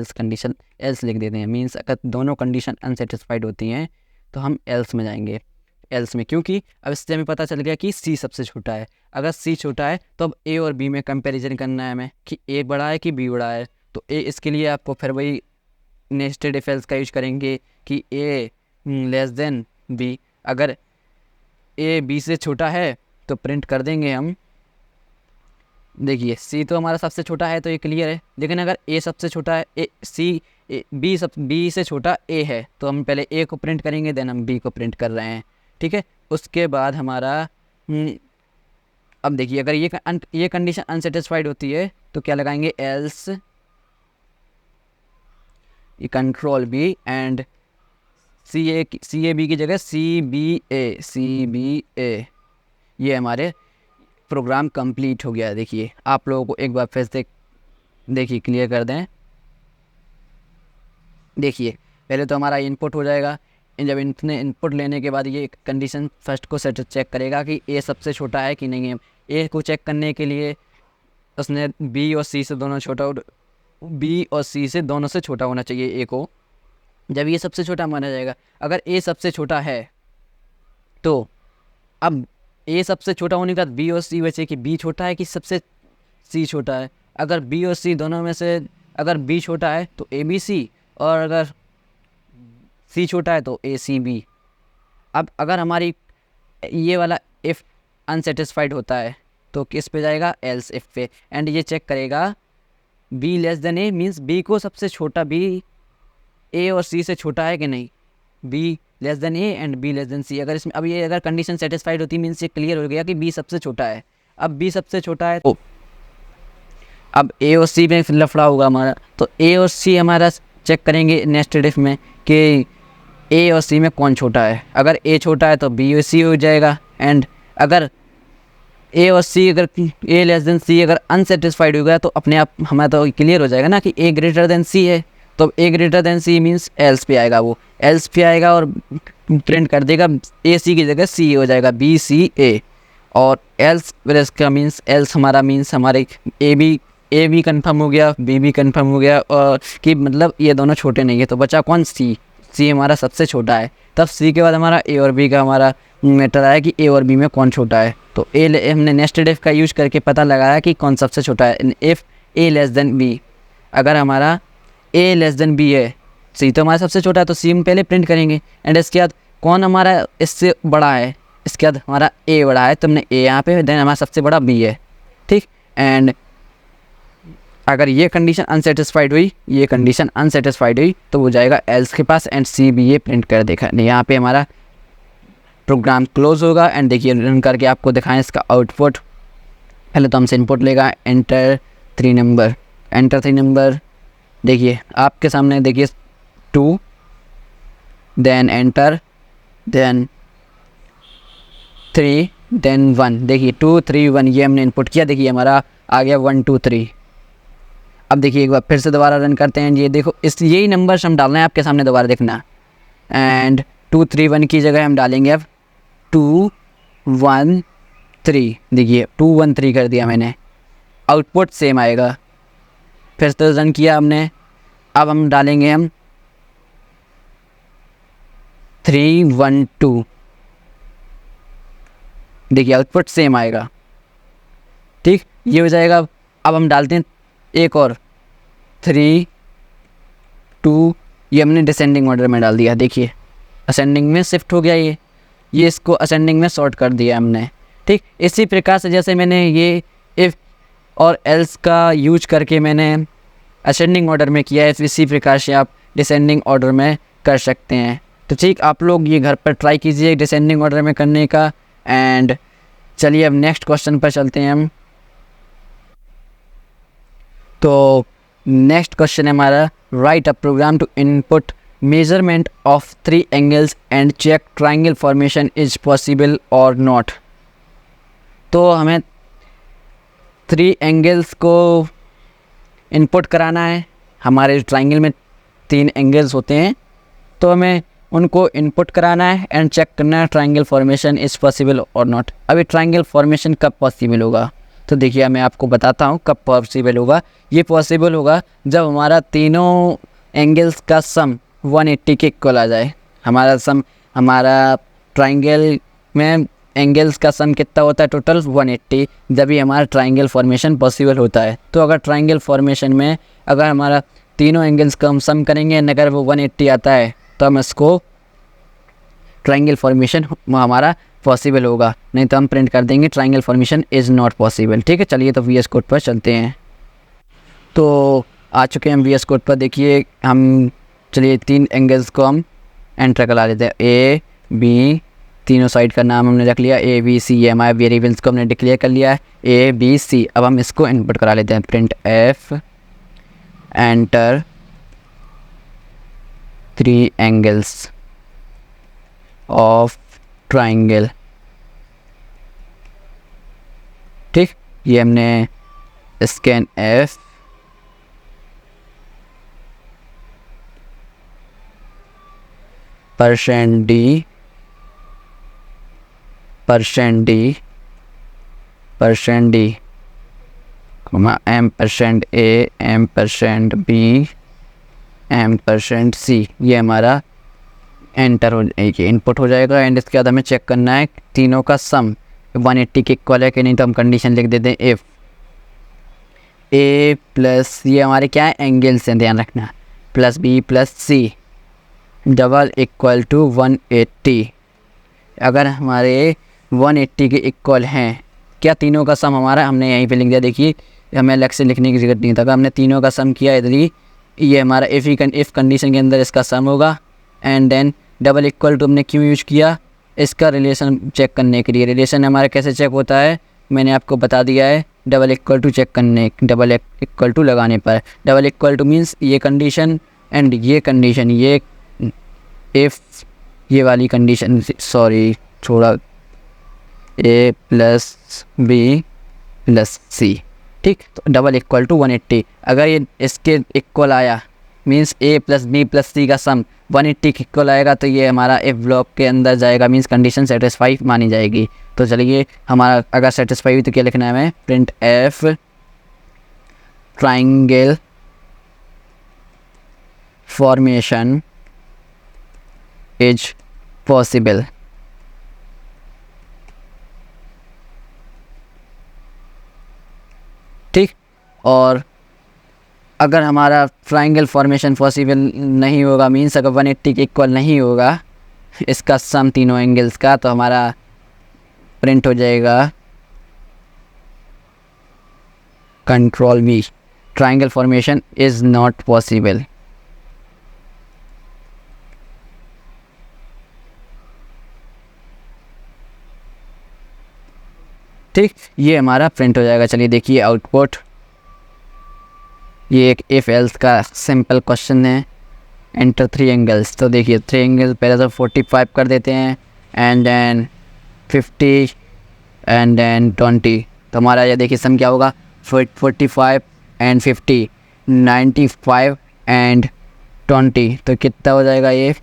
एल्स लिख देते हैं। मीन्स अगर दोनों कंडीशन अनसेटिस्फाइड होती हैं तो हम एल्स में जाएंगे, एल्स में, क्योंकि अब इससे हमें पता चल गया कि सी सबसे छोटा है। अगर सी छोटा है तो अब ए और बी में कंपैरिजन करना है हमें कि ए बड़ा है कि बी बड़ा है, तो ए इसके लिए आपको फिर वही नेस्टेड इफ एल्स का यूज करेंगे कि ए लेस देन बी। अगर ए बी से छोटा है तो प्रिंट कर देंगे हम, देखिए सी तो हमारा सबसे छोटा है तो ये क्लियर है, लेकिन अगर ए सबसे छोटा है, बी से छोटा ए है, तो हम पहले ए को प्रिंट करेंगे, देन हम बी को प्रिंट कर रहे हैं, ठीक है। उसके बाद हमारा अब देखिए अगर ये कंडीशन अनसेटिस्फाइड होती है तो क्या लगाएंगे? एल्स ये control B and C A B की जगह सी बी ए। ये हमारे प्रोग्राम कंप्लीट हो गया। देखिए आप लोगों को एक बार फिर से देखिए क्लियर कर दें। देखिए पहले तो हमारा इनपुट हो जाएगा, जब इनपुट लेने के बाद ये कंडीशन फर्स्ट को चेक करेगा कि ए सबसे छोटा है कि नहीं है। ए को चेक करने के लिए उसने बी और सी से दोनों से छोटा होना चाहिए ए को, जब ये सबसे छोटा माना जाएगा। अगर ए सबसे छोटा है तो अब ए सबसे छोटा होने का बी और सी बचे कि बी छोटा है कि सबसे सी छोटा है। अगर बी और सी दोनों में से अगर बी छोटा है तो ए बी सी, और अगर सी छोटा है तो ए सी बी। अब अगर हमारी ये वाला इफ़ अनसेटिस्फाइड होता है तो किस पे जाएगा, एल्स इफ़ पे, एंड ये चेक करेगा B less than A, means B को सबसे छोटा, बी ए और सी से छोटा है कि नहीं, B less than A and B less than C. अगर इसमें अब ये अगर कंडीशन सेटिस्फाइड होती मीन्स ये क्लियर हो गया कि बी सबसे छोटा है। अब बी सबसे छोटा है तो अब ए और सी में फिर लफड़ा होगा हमारा, तो ए और सी हमारा चेक करेंगे नेक्स्ट इफ में कि ए और सी में कौन छोटा है। अगर ए छोटा है तो बी और सी हो जाएगा, एंड अगर ए और सी, अगर ए लेस देन सी अगर अनसेटिस्फाइड हो गया तो अपने आप हमारा तो क्लियर हो जाएगा ना कि ए ग्रेटर देन सी है। तो A greater than C means else पे आएगा, वो एल्स पे आएगा और प्रिंट कर देगा ए सी की जगह सी हो जाएगा, बी सी ए। और एल्स का मीन्स एल्स हमारा मीन्स हमारे ए भी कंफर्म हो गया, बी भी कंफर्म हो गया, और कि मतलब ये दोनों छोटे नहीं है। तो बचा कौन, सी। सी हमारा सबसे छोटा है। तब सी के बाद हमारा ए और बी का हमारा मैटर आया कि ए और बी में कौन छोटा है। तो हमने नेस्टेड इफ का यूज करके पता लगाया कि कौन सबसे छोटा है। If A less than B, अगर हमारा ए लेस देन बी है, सी तो हमारा सबसे छोटा है तो सी हम पहले प्रिंट करेंगे, एंड इसके बाद कौन हमारा इससे बड़ा है, इसके बाद हमारा ए बड़ा है तो हमने ए यहाँ पे, देन हमारा सबसे बड़ा बी है, ठीक। एंड अगर ये कंडीशन अनसेटिस्फाइड हुई, ये कंडीशन अनसेटिस्फाइड हुई तो वो जाएगा एल्स के पास, एंड सी बी ये प्रिंट कर देखा। यहाँ पे हमारा प्रोग्राम क्लोज होगा। एंड देखिए रन करके आपको दिखाएं इसका आउटपुट। पहले तो हमसे इनपुट लेगा, एंटर 3 नंबर, एंटर 3 नंबर। देखिए आपके सामने देखिए 2, देन एंटर, देन 3, देन 1। देखिए 2 3 1 ये हमने इनपुट किया। देखिए हमारा आ गया 1 2 3। अब देखिए एक बार फिर से दोबारा रन करते हैं। ये देखो इस यही नंबर हम डालना है आपके सामने, दोबारा देखना। एंड 2 3 1 की जगह हम डालेंगे अब 2 1 3। देखिए 2 1 3 कर दिया मैंने, आउटपुट सेम आएगा। फिर से रन किया हमने, अब हम डालेंगे हम 3 1 2। देखिए आउटपुट सेम आएगा, ठीक, ये हो जाएगा। अब हम डालते हैं एक और 3 2, ये हमने डिसेंडिंग ऑर्डर में डाल दिया। देखिए असेंडिंग में शिफ्ट हो गया, ये इसको असेंडिंग में सॉर्ट कर दिया हमने, ठीक। इसी प्रकार से जैसे मैंने ये इफ़ और एल्स का यूज करके मैंने असेंडिंग ऑर्डर में किया है, इसी प्रकार से आप डिसेंडिंग ऑर्डर में कर सकते हैं। तो ठीक, आप लोग ये घर पर ट्राई कीजिए डिसेंडिंग ऑर्डर में करने का। एंड चलिए अब नेक्स्ट क्वेश्चन पर चलते हैं हम। तो नेक्स्ट क्वेश्चन है हमारा, write a program to input measurement of 3 angles and check triangle formation is possible और नॉट। तो हमें 3 एंगल्स को इनपुट कराना है। हमारे ट्राइंगल में 3 एंगल्स होते हैं, तो हमें उनको इनपुट कराना है एंड चेक करना है ट्राइंगल फॉर्मेशन इज़ पॉसिबल और नॉट। अभी ट्राइंगल फॉर्मेशन कब पॉसिबल होगा, तो देखिए मैं आपको बताता हूँ कब पॉसिबल होगा। ये पॉसिबल होगा जब हमारा तीनों एंगल्स का सम 180 के इक्वल आ जाए। हमारा ट्राइंगल में एंगल्स का सम कितना होता है, टोटल 180, जब भी हमारा ट्राइंगल फॉर्मेशन पॉसिबल होता है। तो अगर ट्राइंगल फॉर्मेशन में अगर हमारा तीनों एंगल्स का हम सम करेंगे, अगर वो 180 आता है तो हम इसको ट्राइंगल फॉर्मेशन हमारा पॉसिबल होगा, नहीं तो हम प्रिंट कर देंगे triangle formation is not possible, ठीक है। चलिए तो वी एस कोड पर चलते हैं। तो आ चुके हैं हम वी एस कोड पर। देखिए हम चलिए 3 एंगल्स को हम एंटर करा लेते हैं। ए बी, तीनों साइड का नाम हमने रख लिया, ए बी सी। ये हमारे वेरिएबल्स को हमने डिक्लेयर कर लिया है, ए बी सी। अब हम इसको इनपुट करा लेते हैं। Print F enter 3 angles of triangle, ठीक। ये हमने scan F %d %a %b %c, ये हमारा एंटर हो जाएगी, इनपुट हो जाएगा। एंड इसके बाद हमें चेक करना है तीनों का सम 180 के इक्वल है कि नहीं, तो हम कंडीशन लिख देते हैं इफ़ ए प्लस, ये हमारे क्या है एंगल्स हैं, ध्यान रखना, plus B plus C double equal to 180। अगर हमारे 180 के इक्वल हैं, क्या तीनों का सम हमारा, हमने यहीं पे लिख दिया, देखिए हमें अलग से लिखने की ज़रूरत नहीं था, हमने तीनों का सम किया इधर ही, ये हमारा इफ़ कंडीशन के अंदर इसका सम होगा। And then double equal to हमने क्यों यूज किया, इसका रिलेशन चेक करने के लिए। रिलेशन हमारा कैसे चेक होता है मैंने आपको बता दिया है, डबल इक्वल टू चेक करने, डबल इक्वल टू लगाने पर। डबल इक्वल टू मीन्स ये कंडीशन एंड ये कंडीशन, ये इफ़ ये वाली कंडीशन, सॉरी थोड़ा, ए प्लस बी प्लस सी, ठीक। तो डबल इक्वल टू 180, अगर ये इसके इक्वल आया मीन्स ए प्लस बी प्लस सी का सम 180 के इक्वल आएगा, तो ये हमारा इफ ब्लॉक के अंदर जाएगा, मीन्स कंडीशन सेटिस्फाई मानी जाएगी। तो चलिए हमारा अगर सेटिस्फाई हुई तो क्या लिखना है हमें, print F triangle formation is possible. ठीक, और अगर हमारा ट्राइंगल फॉर्मेशन पॉसिबल नहीं होगा, मीन्स अगर 180 के इक्वल नहीं होगा इसका सम तीनों एंगल्स का, तो हमारा प्रिंट हो जाएगा control we, triangle formation is not possible. ठीक, ये हमारा प्रिंट हो जाएगा। चलिए देखिए आउटपुट, ये एक इफ़ एल्स का सिंपल क्वेश्चन है। एंटर 3 एंगल्स, तो देखिए 3 एंगल्स पहले तो 45 कर देते हैं एंड देन 50 एंड देन 20, तो हमारा ये देखिए सम क्या होगा, 45 एंड 50, 95 एंड 20, तो कितना हो जाएगा ये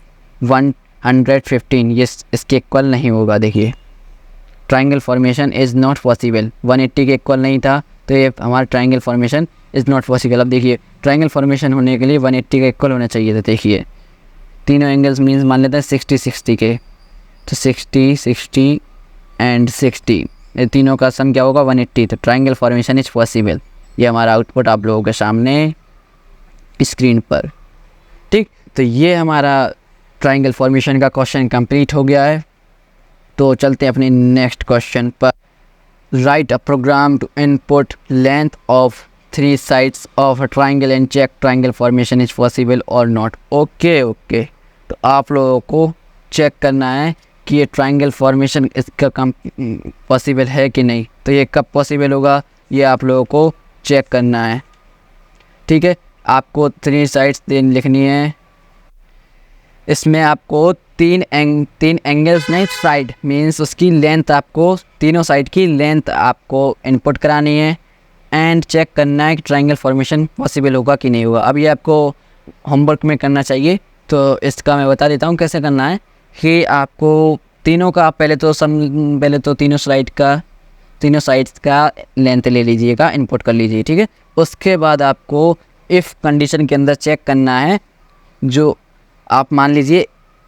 115। ये इसके इक्वल नहीं होगा। देखिए triangle formation is not possible, 180 के इक्वल नहीं था, तो ये हमारा triangle formation is not possible. अब देखिए ट्राइंगल फॉर्मेशन होने के लिए 180 का इक्वल होना चाहिए। तो देखिए तीनों एंगल्स मीन्स मान लेते हैं 60 के, तो 60 एंड 60, ये तीनों का सम क्या होगा 180, तो ट्राइंगल फॉर्मेशन इज पॉसिबल। ये हमारा आउटपुट आप लोगों के सामने स्क्रीन पर। ठीक, तो ये हमारा ट्राइंगल फॉर्मेशन का क्वेश्चन कंप्लीट हो गया है। तो चलते हैं अपने नेक्स्ट क्वेश्चन पर। Write a program to input length of 3 sides of a triangle and check triangle formation is possible और नॉट। ओके, तो आप लोगों को चेक करना है कि ये ट्राइंगल फॉर्मेशन इसका पॉसिबल है कि नहीं। तो ये कब पॉसिबल होगा ये आप लोगों को चेक करना है। ठीक है, आपको 3 साइड्स लिखनी है, इसमें आपको तीन एंगल्स नहीं, साइड मीन्स उसकी लेंथ, आपको तीनों साइड की लेंथ आपको इनपुट करानी है एंड चेक करना है कि ट्राइंगल फॉर्मेशन पॉसिबल होगा कि नहीं होगा। अब ये आपको होमवर्क में करना चाहिए, तो इसका मैं बता देता हूँ कैसे करना है। कि आपको तीनों का पहले तो तीनों साइड्स का लेंथ ले लीजिएगा, इनपुट कर लीजिए। ठीक है, उसके बाद आपको इफ़ कंडीशन के अंदर चेक करना है, जो आप मान लीजिए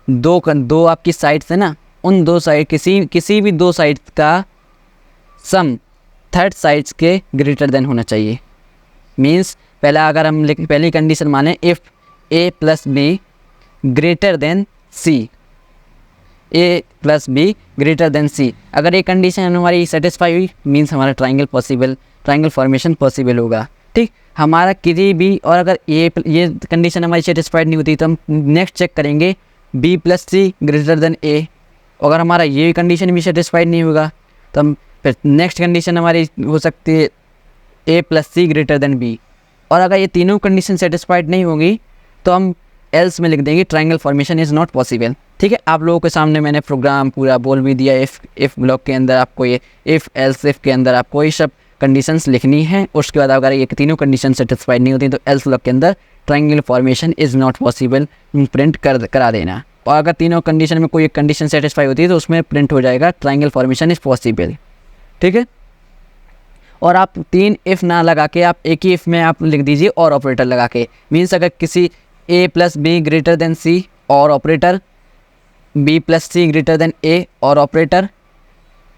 दो आपकी साइड्स है ना, उन 2 साइड किसी भी 2 साइड्स का सम थर्ड साइड्स के ग्रेटर देन होना चाहिए। मीन्स पहला अगर हम पहली कंडीशन माने if A plus B greater than C, A plus B greater than C, अगर ये कंडीशन हमारी सेटिस्फाई हुई मीन्स हमारा ट्राइंगल फॉर्मेशन पॉसिबल होगा। ठीक, हमारा किसी भी, और अगर ये कंडीशन हमारी सेटिस्फाइड नहीं होती तो हम नेक्स्ट चेक करेंगे बी प्लस सी ग्रेटर देन ए। अगर हमारा ये कंडीशन भी सेटिस्फाइड नहीं होगा तो हम फिर नेक्स्ट कंडीशन हमारी हो सकती है ए प्लस सी ग्रेटर देन बी। और अगर ये तीनों कंडीशन सेटिस्फाइड नहीं होगी तो हम एल्स में लिख देंगे triangle formation is not possible. ठीक है, आप लोगों के सामने मैंने प्रोग्राम पूरा बोल भी दिया। इफ़ ब्लॉक के अंदर आपको ये इफ़ एल्स इफ़ के अंदर आपको ये सब कंडीशंस लिखनी है। उसके बाद अगर ये तीनों कंडीशन सेटिस्फाइड नहीं होती तो एल्स ब्लॉक के अंदर triangle formation is not possible print करा देना। और अगर तीनों कंडीशन में कोई एक कंडीशन सेटिस्फाई होती है तो उसमें प्रिंट हो जाएगा ट्राइंगल फॉर्मेशन इज़ पॉसिबल। ठीक है, और आप 3 इफ़ ना लगा के आप एक ही इफ़ में आप लिख दीजिए और ऑपरेटर लगा के। मीन्स अगर किसी ए प्लस बी ग्रेटर देन सी और ऑपरेटर, बी प्लस सी ग्रेटर देन ए और ऑपरेटर,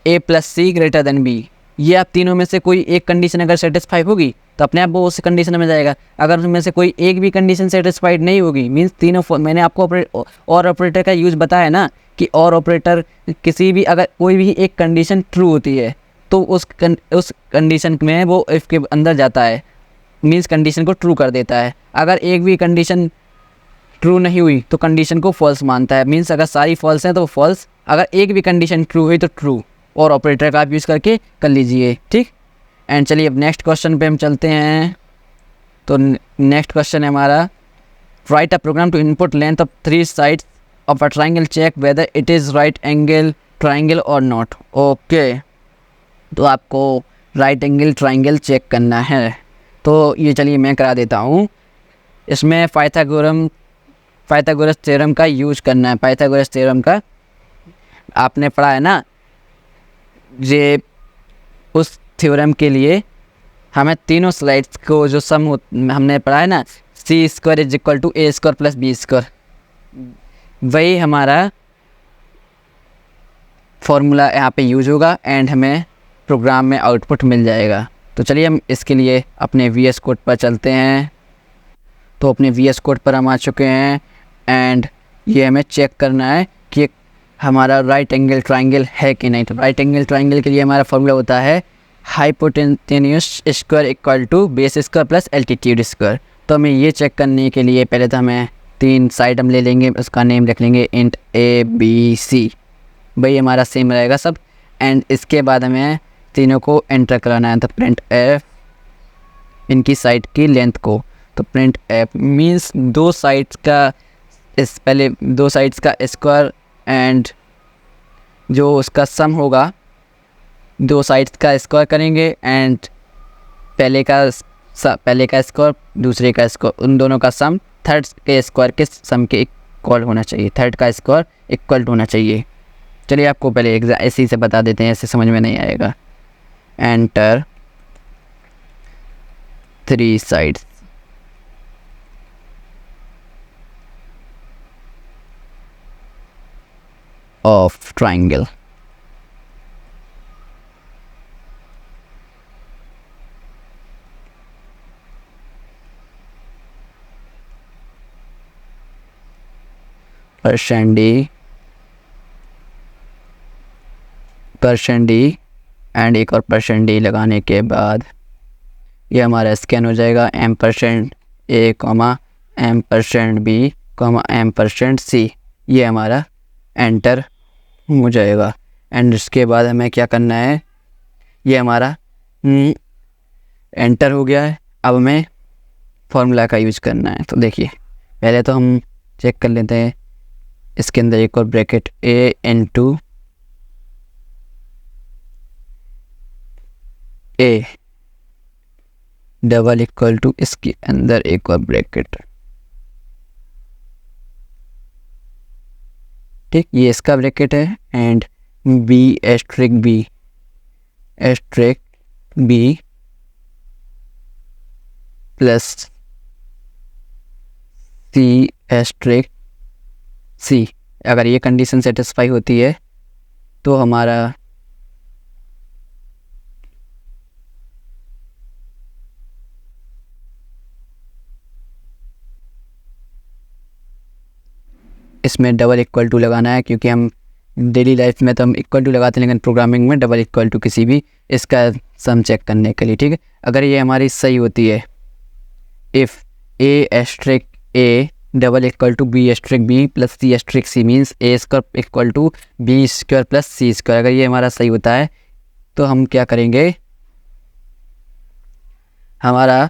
ए प्लस सी ग्रेटर देन बी, ये आप तीनों में से कोई एक कंडीशन अगर सेटिस्फाई होगी तो अपने आप वो उस कंडीशन में जाएगा। अगर उनमें से कोई एक भी कंडीशन सेटिस्फाइड नहीं होगी, मीन्स तीनों, मैंने आपको और ऑपरेटर का यूज़ बताया ना कि और ऑपरेटर किसी भी, अगर कोई भी एक कंडीशन ट्रू होती है तो उस कंडीशन में वो इफ़ के अंदर जाता है, मीन्स कंडीशन को ट्रू कर देता है। अगर एक भी कंडीशन ट्रू नहीं हुई तो कंडीशन को फॉल्स मानता है, मीन्स अगर सारी फॉल्स हैं तो फॉल्स, अगर एक भी कंडीशन ट्रू हुई तो ट्रू। और ऑपरेटर का आप यूज़ करके कर लीजिए, ठीक। एंड चलिए अब नेक्स्ट क्वेश्चन पे हम चलते हैं। तो नेक्स्ट क्वेश्चन है हमारा, write a program to input length of 3 sides of a triangle, check whether it is right angle triangle और नॉट। ओके, तो आपको राइट एंगल ट्राइंगल चेक करना है। तो ये चलिए मैं करा देता हूँ। इसमें पाइथागोरस थ्योरम का यूज करना है। पाइथागोरस थ्योरम का आपने पढ़ा है ना, ये उस थ्योरम के लिए हमें तीनों स्लाइड्स को जो सम हमने पढ़ा है ना, C square is equal to A square plus B square, वही हमारा फॉर्मूला यहाँ पे यूज होगा एंड हमें प्रोग्राम में आउटपुट मिल जाएगा। तो चलिए हम इसके लिए अपने VS कोड पर चलते हैं। तो अपने VS कोड पर हम आ चुके हैं एंड ये हमें चेक करना है कि हमारा राइट एंगल ट्राइंगल है कि नहीं। तो राइट एंगल ट्राइंगल के लिए हमारा फॉर्मूला होता है hypotenuse square equal to base square plus altitude square. तो हमें ये चेक करने के लिए पहले तो हमें 3 साइड हम ले लेंगे, उसका नेम रख लेंगे इंट ABC, भाई हमारा सेम रहेगा सब। एंड इसके बाद हमें तीनों को एंटर कराना है। तो प्रिंट एफ इनकी साइड की लेंथ को, तो प्रिंट एफ मीन्स दो साइड्स का पहले दो साइड्स का स्क्वायर एंड जो उसका सम होगा, दो साइड्स का स्क्वायर करेंगे एंड पहले का स्क्वायर दूसरे का स्क्वायर, उन दोनों का सम थर्ड के स्क्वायर के सम के इक्वल होना चाहिए, थर्ड का स्क्वायर इक्वल होना चाहिए। चलिए आपको पहले ऐसे ही से बता देते हैं, ऐसे समझ में नहीं आएगा। Enter 3 sides of triangle. %d and एक और %d लगाने के बाद ये हमारा स्कैन हो जाएगा %a, %b, %c, ये हमारा एंटर हो जाएगा। एंड इसके बाद हमें क्या करना है, ये हमारा एंटर हो गया है। अब हमें फॉर्मूला का यूज करना है। तो देखिए पहले तो हम चेक कर लेते हैं, इसके अंदर एक और bracket a into a double equal to, इसके अंदर एक और ब्रैकेट, ठीक, ये इसका ब्रैकेट है and b asterisk b plus c asterisk c। अगर ये कंडीशन सेटिस्फाई होती है तो हमारा इसमें डबल इक्वल टू लगाना है, क्योंकि हम डेली लाइफ में तो हम इक्वल टू लगाते हैं, लेकिन प्रोग्रामिंग में डबल इक्वल टू किसी भी इसका सम चेक करने के लिए, ठीक है। अगर ये हमारी सही होती है, if a asterisk a double equal to b asterisk b plus c asterisk c means a square equal to b square plus c square, अगर ये हमारा सही होता है तो हम क्या करेंगे, हमारा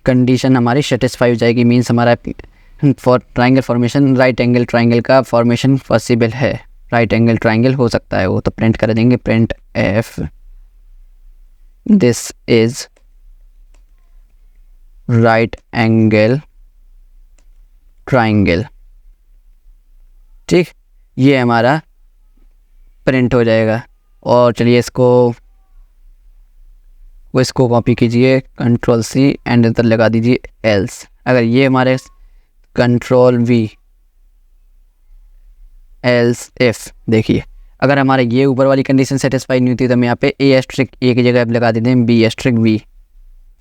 कंडीशन हमारी सेटिस्फाई हो जाएगी, मीन्स हमारा for triangle formation, right angle triangle का फॉर्मेशन पॉसिबल है, राइट एंगल ट्राइंगल हो सकता है वो। तो प्रिंट कर देंगे print F this is right angle triangle, ठीक, ये हमारा प्रिंट हो जाएगा। और चलिए इसको कॉपी कीजिए, Ctrl+C एंड इधर लगा दीजिए एल्स। अगर ये हमारे Ctrl+V एल्स इफ, देखिए अगर हमारा ये ऊपर वाली कंडीशन सेटिस्फाई नहीं होती तो हम यहाँ पे ए एस्ट्रिक ए की जगह अब लगा देते हैं बी एस्ट्रिक बी।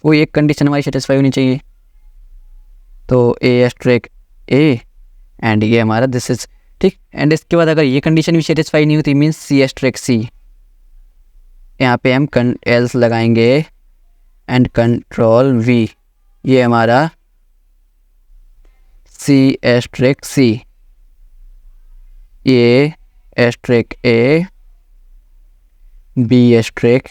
कोई एक कंडीशन हमारी सेटिस्फाई होनी चाहिए, तो ए एस्ट्रिक ए एंड ये हमारा दिस इज ठीक। एंड इसके बाद अगर ये कंडीशन भी सेटिस्फाई नहीं होती मीन्स सी एस्ट्रिक सी, यहाँ पे हम एल्स लगाएंगे एंड कंट्रोल वी, ये हमारा C asterisk C, A asterisk A B asterisk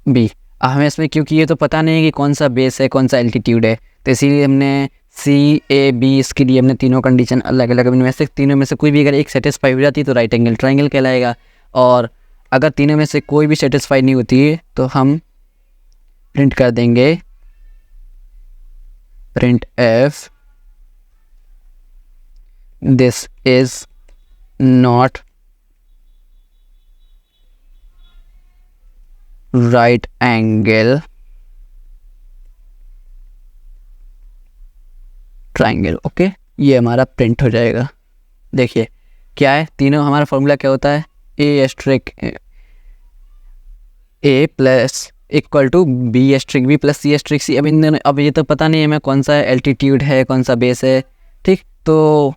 B. हमें इसमें क्योंकि ये तो पता नहीं है कि कौन सा बेस है कौन सा एल्टीट्यूड है, तो इसीलिए हमने सी ए बी इसके लिए हमने तीनों कंडीशन अलग अलग, इनमें से तीनों में से कोई भी अगर एक सेटिस्फाई हो जाती है तो राइट एंगल ट्रायंगल कहलाएगा, और अगर तीनों में से कोई भी सेटिस्फाई नहीं होती है तो हम प्रिंट कर देंगे print F this is not right angle triangle. Okay, ये हमारा प्रिंट हो जाएगा। देखिए क्या है, तीनों हमारा फॉर्मूला क्या होता है, A asterisk A plus equal to B asterisk B plus C asterisk C. अब इन दोनों, अब ये तो पता नहीं है हमें कौन सा एल्टीट्यूड है कौन सा बेस है, ठीक। तो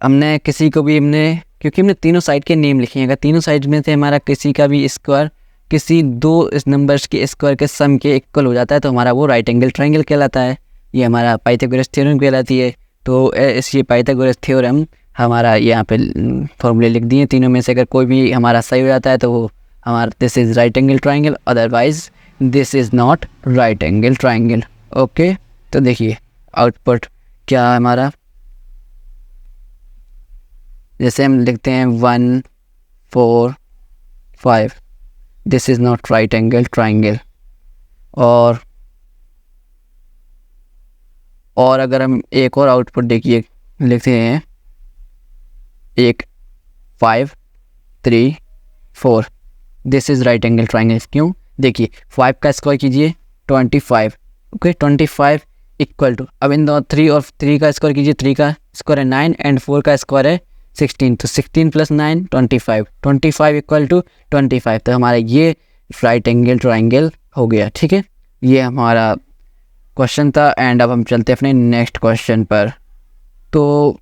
हमने किसी को भी हमने, क्योंकि हमने तीनों साइड के नेम लिखे हैं, अगर तीनों साइड में से हमारा किसी का भी स्क्वायर किसी दो इस नंबर्स के स्क्वायर के सम के इक्वल हो जाता है तो हमारा वो राइट एंगल ट्रायंगल कहलाता है। ये हमारा पाइथागोरस थ्योरम कहलाती है। तो इस ये पाइथागोरस थ्योरम हमारा यहाँ पे फॉर्मूले लिख दिए, तीनों में से अगर कोई भी हमारा सही हो जाता है तो वो हमारा this is right angle triangle, otherwise this is not right angle triangle. Okay, तो देखिए आउटपुट क्या है हमारा, जैसे हम लिखते हैं 1 4 5 this is not right angle triangle. और अगर हम एक और आउटपुट देखिए लिखते हैं 1 5 3 4 this is right angle triangle. क्यों, देखिए 5 का स्क्वायर कीजिए 25, ओके 25 इक्वल टू, अब इन दो 3 और 3 का स्क्वायर कीजिए, 3 का स्क्वायर है 9 एंड 4 का स्क्वायर है 16, तो 16 + 9 25, 25 इक्वल टू 25, तो हमारा ये राइट एंगल ट्रायंगल हो गया। ठीक है, ये हमारा क्वेश्चन था। एंड अब हम चलते हैं अपने नेक्स्ट क्वेश्चन पर। तो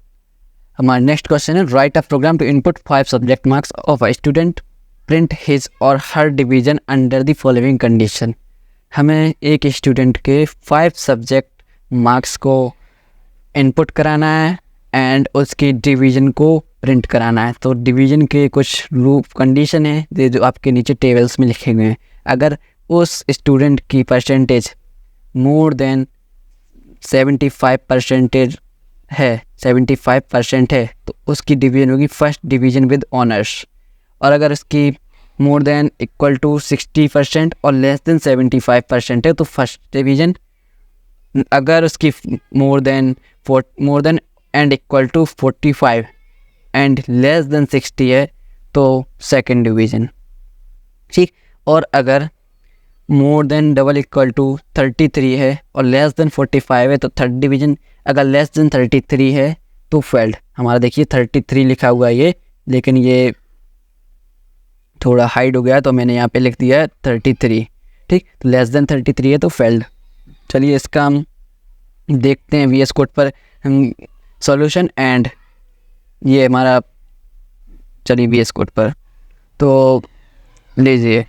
हमारा नेक्स्ट क्वेश्चन है, write a program to input 5 subject marks of a student, print his or her division under the following condition. हमें एक स्टूडेंट के 5 सब्जेक्ट मार्क्स को इनपुट कराना है एंड उसकी डिवीज़न को प्रिंट कराना है। तो डिवीज़न के कुछ रूप कंडीशन है जो आपके नीचे टेबल्स में लिखे हुए हैं। अगर उस स्टूडेंट की परसेंटेज मोर देन 75% है, 75% है तो उसकी डिवीज़न होगी फर्स्ट डिवीज़न विद ऑनर्स। और अगर उसकी मोर देन इक्वल टू 60% और लेस देन 75% है तो फर्स्ट डिवीज़न। अगर उसकी more than and equal to 45 and less than 60 है तो सेकंड डिवीज़न, ठीक। और अगर more than double equal to 33 है और लेस देन 45 है तो थर्ड डिवीज़न। अगर लेस देन 33 है तो फेल्ड। हमारा देखिए 33 लिखा हुआ है ये, लेकिन ये थोड़ा हाइड हो गया तो मैंने यहाँ पे लिख दिया है 33, ठीक। तो लेस देन 33 है तो फेल्ड। चलिए इसका हम देखते हैं VS कोड पर हम सॉल्यूशन। एंड ये हमारा, चलिए VS कोड पर तो लीजिए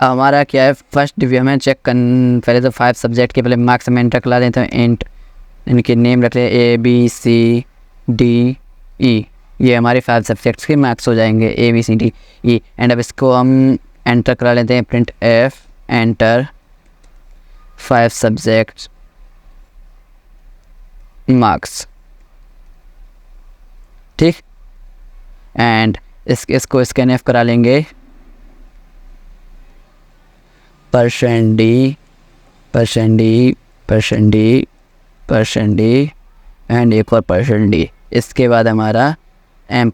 हमारा क्या है, फर्स्ट डिवीजन में चेक कर पहले तो 5 सब्जेक्ट के पहले मार्क्स में एंटर करा देते हैं। इंट इनके नेम रख रहे हैं ABCDE, ये हमारे 5 सब्जेक्ट्स के मार्क्स हो जाएंगे ABCDE। एंड अब इसको हम एंटर करा लेते हैं print F enter 5 subjects marks, ठीक। एंड इसको स्कैन करा लेंगे %D एंड एक और %D। इसके बाद हमारा %A,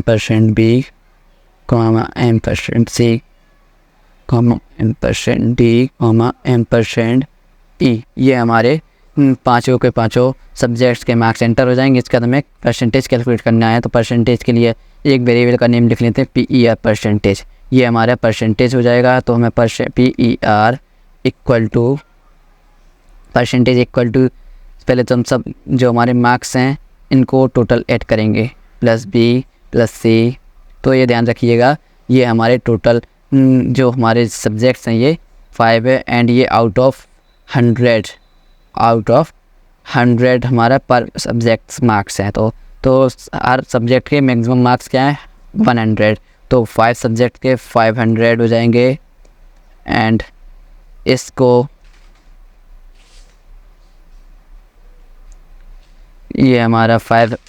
%B, %C, %D, %E, ये हमारे पाँचों के पाँचों सब्जेक्ट्स के मार्क्स एंटर हो जाएंगे। इसके बाद हमें परसेंटेज कैलकुलेट करना है। तो परसेंटेज के लिए एक वेरिएबल का नेम लिख लेते हैं PER परसेंटेज। ये हमारा परसेंटेज हो जाएगा। तो हमें PER equal to percentage equal to, पहले तो हम सब जो हमारे मार्क्स हैं इनको टोटल ऐड करेंगे, +B +C। तो ये ध्यान रखिएगा, ये हमारे टोटल जो हमारे सब्जेक्ट्स हैं ये 5 है, एंड ये आउट ऑफ 100 हमारा पर सब्जेक्ट्स मार्क्स हैं। तो हर सब्जेक्ट के मैक्सिमम मार्क्स क्या हैं 100। तो 5 सब्जेक्ट के 500 हो जाएंगे। एंड इसको ये हमारा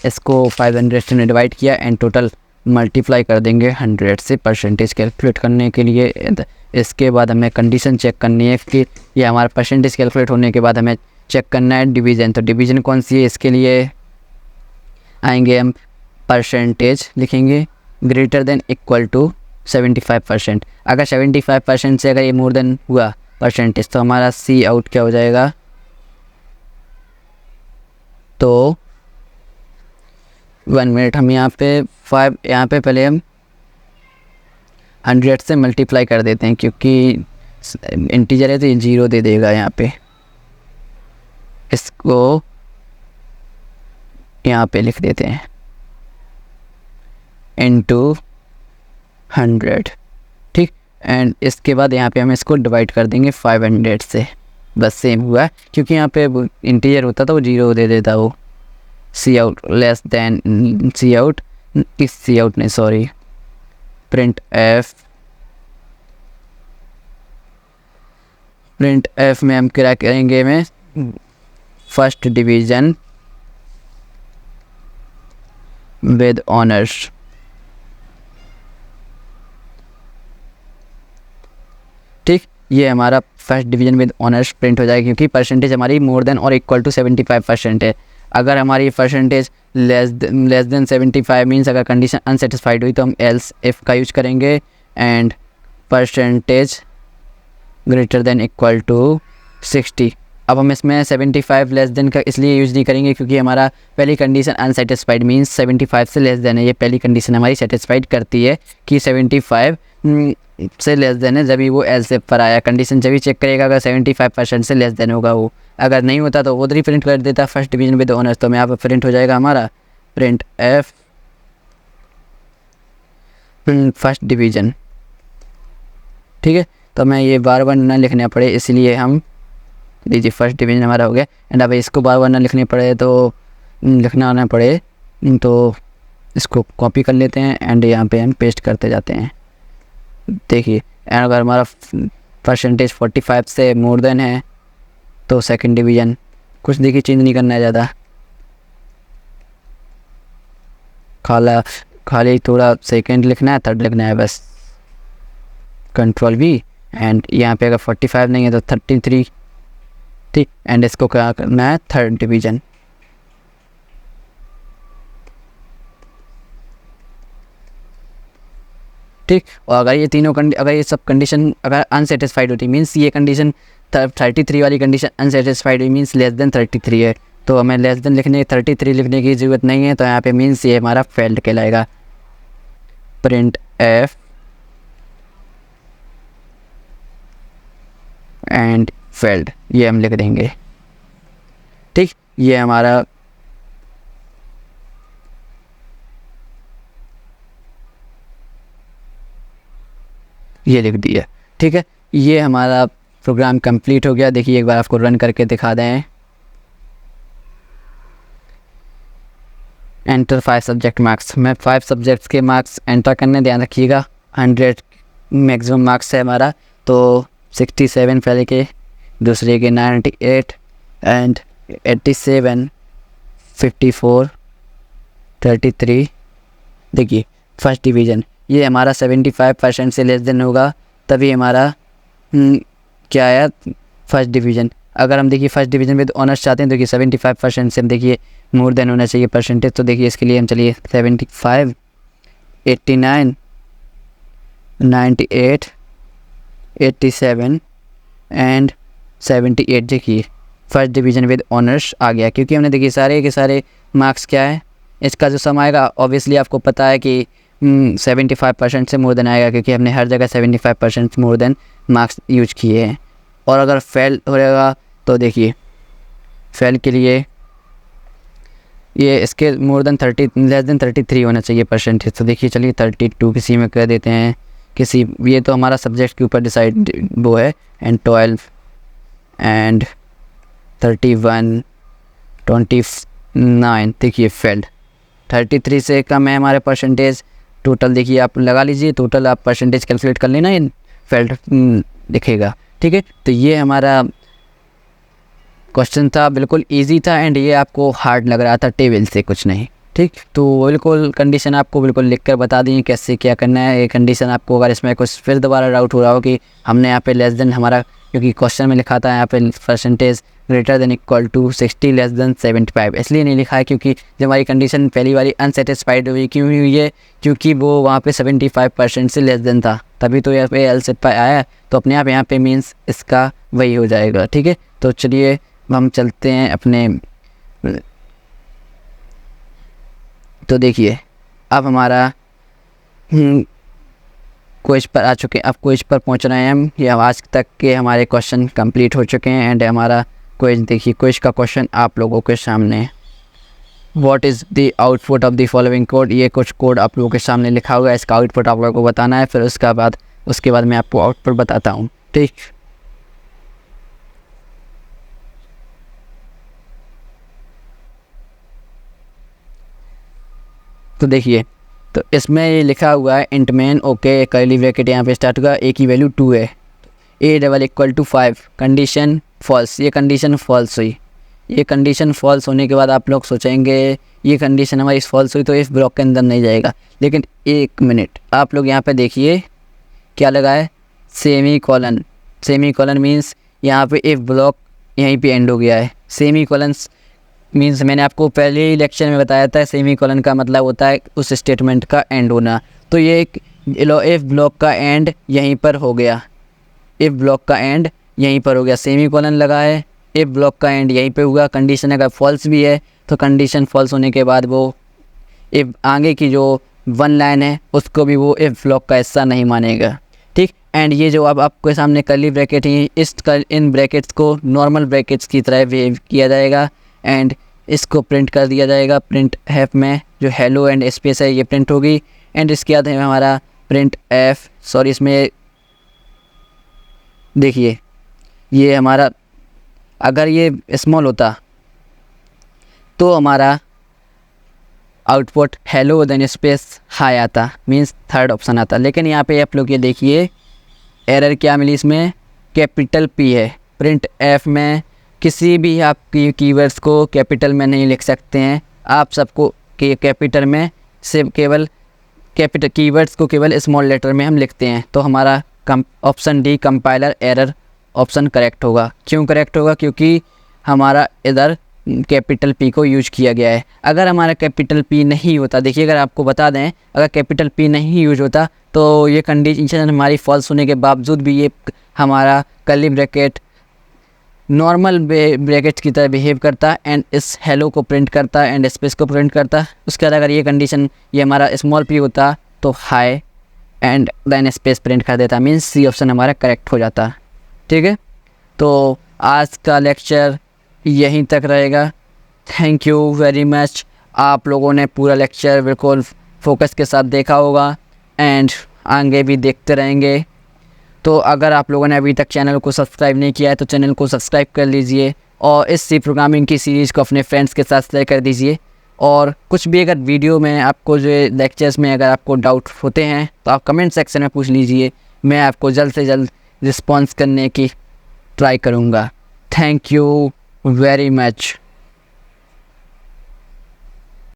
इसको 500 से डिवाइड किया एंड टोटल मल्टीप्लाई कर देंगे 100 से परसेंटेज कैलकुलेट करने के लिए। इसके बाद हमें कंडीशन चेक करनी है कि ये हमारा परसेंटेज कैलकुलेट होने के बाद हमें चेक करना है डिवीज़न। तो डिवीज़न कौन सी है, इसके लिए आएंगे हम परसेंटेज लिखेंगे ग्रेटर देन इक्वल टू 75%। अगर 75% से अगर ये मोर देन हुआ परसेंटेज तो हमारा C आउट क्या हो जाएगा। तो 1 मिनट, हम यहाँ पे पहले हम 100 से मल्टीप्लाई कर देते हैं क्योंकि इंटीजर है तो ये 0 दे देगा यहाँ पे। इसको यहाँ पे लिख देते हैं इनटू 100, ठीक। एंड इसके बाद यहाँ पे हम इसको डिवाइड कर देंगे 500 से। बस सेम हुआ क्योंकि यहाँ पे इंटीजर होता था वो 0 दे देता वो। C out less than C out नहीं सॉरी, प्रिंट एफ में हम क्या करेंगे, में फर्स्ट डिवीज़न विद ऑनर्स। ठीक, ये हमारा first division with honours print हो जाएगा क्योंकि परसेंटेज हमारी मोर देन और इक्वल टू 75% है। अगर हमारी परसेंटेज लेस देन 75 मीन्स अगर कंडीशन अनसेटिस्फाइड हुई तो हम एल्स इफ़ का यूज करेंगे। And percentage greater than equal to 60। अब हम इसमें 75 लेस देन का इसलिए यूज़ नहीं करेंगे क्योंकि हमारा पहली कंडीशन अनसेटिस्फाइड मीन्स 75 से लेस देन है। ये पहली कंडीशन हमारी सेटिस्फाइड करती है कि 75 से लेस देन है, जब भी वो एल्स इफ पर आया। कंडीशन जब भी चेक करेगा अगर 75% से लेस देन होगा वो, अगर नहीं होता तो उधर ही प्रिंट कर देता फर्स्ट डिवीज़न विद ऑनर्स। तो यहाँ पर प्रिंट हो जाएगा हमारा प्रिंट एफ फर्स्ट डिवीज़न, ठीक है। तो मैं ये बार बार ना लिखने पड़े इसलिए हम लीजिए फर्स्ट डिवीज़न हमारा हो गया। एंड अब इसको बार बार ना लिखने पड़े तो लिखना आना पड़े तो इसको कॉपी कर लेते हैं एंड यहाँ पे हम पेस्ट करते जाते हैं। देखिए एंड अगर हमारा परसेंटेज 45 से मोर देन है तो सेकंड डिवीज़न कुछ देखिए चेंज नहीं करना है ज़्यादा, खाली थोड़ा सेकंड लिखना है, थर्ड लिखना है बस, Ctrl+V। एंड यहाँ पे अगर 45 नहीं है तो 33, ठीक। एंड इसको क्या करना है थर्ड डिवीज़न, ठीक। और अगर ये तीनों अगर ये सब कंडीशन अगर अनसेटिस्फाइड होती मीन्स ये कंडीशन 33 वाली कंडीशन अनसेटिस्फाइड हुई मीन्स लेस देन 33 है, तो हमें लेस देन 33 लिखने की ज़रूरत नहीं है। तो यहाँ पे मीन्स ये हमारा फेल्ड कहलाएगा। प्रिंट एफ एंड फेल्ड ये हम लिख देंगे, ठीक। ये हमारा ये लिख दिया, ठीक है। ये हमारा प्रोग्राम कंप्लीट हो गया। देखिए एक बार आपको रन करके दिखा दें। एंटर 5 सब्जेक्ट मार्क्स, मैं 5 सब्जेक्ट्स के मार्क्स एंटर करने, ध्यान रखिएगा 100 मैक्सिमम मार्क्स है हमारा। तो 67 पहले के, दूसरे के 98 एंड 87, 54, 33। देखिए फर्स्ट डिवीज़न ये हमारा 75% से लेस देन होगा तभी हमारा क्या आया फर्स्ट डिवीज़न। अगर हम देखिए फर्स्ट डिवीज़न में ऑनर्स चाहते हैं तो देखिए 75% से हम देखिए मोर देन होना चाहिए परसेंटेज। तो देखिए इसके लिए हम चलिए 75, 89, 98, 87 एंड 78। देखिए फर्स्ट डिवीज़न विद ऑनर्स आ गया, क्योंकि हमने देखिए सारे के सारे मार्क्स क्या है, इसका जो सम आएगा ऑब्वियसली आपको पता है कि 75% से मोर देन आएगा, क्योंकि हमने हर जगह 75% मोर देन मार्क्स यूज किए हैं। और अगर फेल हो जाएगा तो देखिए फेल के लिए ये इसके मोर देन 30 लेस देन 33 होना चाहिए परसेंटेज। तो देखिए चलिए 32 किसी में कर देते हैं, किसी ये तो हमारा सब्जेक्ट के ऊपर डिसाइड वो है। एंड 12 एंड 31 29 देखिए फेल्ड। 33 से कम है हमारे परसेंटेज। टोटल देखिए आप लगा लीजिए, टोटल आप परसेंटेज कैलकुलेट कर लेना, इन फेल्ड दिखेगा। ठीक है, तो ये हमारा क्वेश्चन था, बिल्कुल इजी था एंड ये आपको हार्ड लग रहा था टेबल से, कुछ नहीं। ठीक, तो बिल्कुल कंडीशन आपको बिल्कुल लिख कर बता दी कैसे क्या करना है। ये कंडीशन आपको अगर इसमें कुछ फिर दोबारा डाउट हो रहा हो कि हमने यहाँ पे लेस देन हमारा, क्योंकि क्वेश्चन में लिखा था यहाँ पे percentage greater than equal to 60 less than 75, इसलिए नहीं लिखा है क्योंकि जब हमारी कंडीशन पहली बारी अनसेटिस्फाइड हुई, क्यों हुई है, क्योंकि वो वहाँ पे 75% से लेस देन था, तभी तो यहाँ पे एल से आया। तो अपने आप यहाँ पे मीन्स इसका वही हो जाएगा। ठीक है, तो चलिए हम चलते हैं अपने। तो देखिए अब हमारा क्विज पर आ चुके हैं, अब क्विज पर पहुंच रहे हैं हम। ये आज तक के हमारे क्वेश्चन कंप्लीट हो चुके हैं एंड हमारा क्विज देखिए, क्विज का क्वेश्चन आप लोगों के सामने। What is the output of the following code, ये कुछ कोड आप लोगों के सामने लिखा हुआ है, इसका आउटपुट आप लोगों को बताना है, फिर उसके बाद मैं आपको आउटपुट बताता हूँ। ठीक, तो देखिए, तो इसमें ये लिखा हुआ है int main, okay, curly bracket यहाँ पे स्टार्ट होगा, ए की वैल्यू 2 है, A double equal to 5, condition false, ये कंडीशन फॉल्स हुई। ये कंडीशन फॉल्स होने के बाद आप लोग सोचेंगे ये कंडीशन हमारी फॉल्स हुई तो इस ब्लॉक के अंदर नहीं जाएगा, लेकिन एक मिनट आप लोग यहाँ पे देखिए क्या लगा है, semi colon. Semi colon means यहाँ पे इफ ब्लॉक यहीं पे एंड हो गया है। सेमी कॉलन मीन्स मैंने आपको पहले ही लेक्चर में बताया था, सेमी कॉलन का मतलब होता है उस स्टेटमेंट का एंड होना। तो ये एक इफ ब्लॉक का एंड यहीं पर हो गया, इफ ब्लॉक का एंड यहीं पर हो गया, सेमी कॉलन लगा है, इफ ब्लॉक का एंड यहीं पे हुआ। कंडीशन अगर फॉल्स भी है तो कंडीशन फॉल्स होने के बाद वो इफ आगे की जो 1 लाइन है उसको भी वो इफ ब्लॉक का हिस्सा नहीं मानेगा। ठीक, एंड ये जो अब आपके सामने कर्ली ब्रैकेट है, इन ब्रैकेट्स को नॉर्मल ब्रैकेट्स की तरह बिहेव किया जाएगा एंड इसको प्रिंट कर दिया जाएगा। प्रिंट एफ में जो हेलो एंड स्पेस है ये प्रिंट होगी एंड इसके बाद है हमारा प्रिंट एफ, सॉरी इसमें देखिए ये हमारा अगर ये स्मॉल होता तो हमारा output hello then space hi आता, मीन्स थर्ड ऑप्शन आता। लेकिन यहाँ पे आप लोग ये देखिए एरर क्या मिली, इसमें कैपिटल पी है। प्रिंट एफ में किसी भी आप कीवर्ड्स को कैपिटल में नहीं लिख सकते हैं, आप सबको कैपिटल में से केवल कैपिटल कीवर्ड्स को केवल स्मॉल लेटर में हम लिखते हैं। तो हमारा option D compiler error option correct होगा। क्यों करेक्ट होगा, क्योंकि हमारा इधर कैपिटल पी को यूज किया गया है। अगर हमारा कैपिटल पी नहीं होता, देखिए अगर आपको बता दें अगर कैपिटल पी नहीं यूज होता तो ये कंडीशन हमारी फॉल्स होने के बावजूद भी ये हमारा कर्ली ब्रैकेट नॉर्मल ब्रैकेट्स की तरह बिहेव करता एंड इस हेलो को प्रिंट करता एंड स्पेस को प्रिंट करता। उसके बाद अगर ये कंडीशन ये हमारा स्मॉल पी होता तो hi and then space print कर देता, मीन्स सी ऑप्शन हमारा करेक्ट हो जाता। ठीक है, तो आज का लेक्चर यहीं तक रहेगा। Thank you very much. आप लोगों ने पूरा लेक्चर बिल्कुल फोकस के साथ देखा होगा एंड आगे भी देखते रहेंगे। तो अगर आप लोगों ने अभी तक चैनल को सब्सक्राइब नहीं किया है तो चैनल को सब्सक्राइब कर लीजिए और इस सी प्रोग्रामिंग की सीरीज़ को अपने फ्रेंड्स के साथ शेयर कर दीजिए। और कुछ भी अगर वीडियो में आपको जो लेक्चर्स में अगर आपको डाउट होते हैं तो आप कमेंट सेक्शन में पूछ लीजिए, मैं आपको जल्द से जल्द रिस्पॉन्स करने की ट्राई करूँगा। Thank you very much।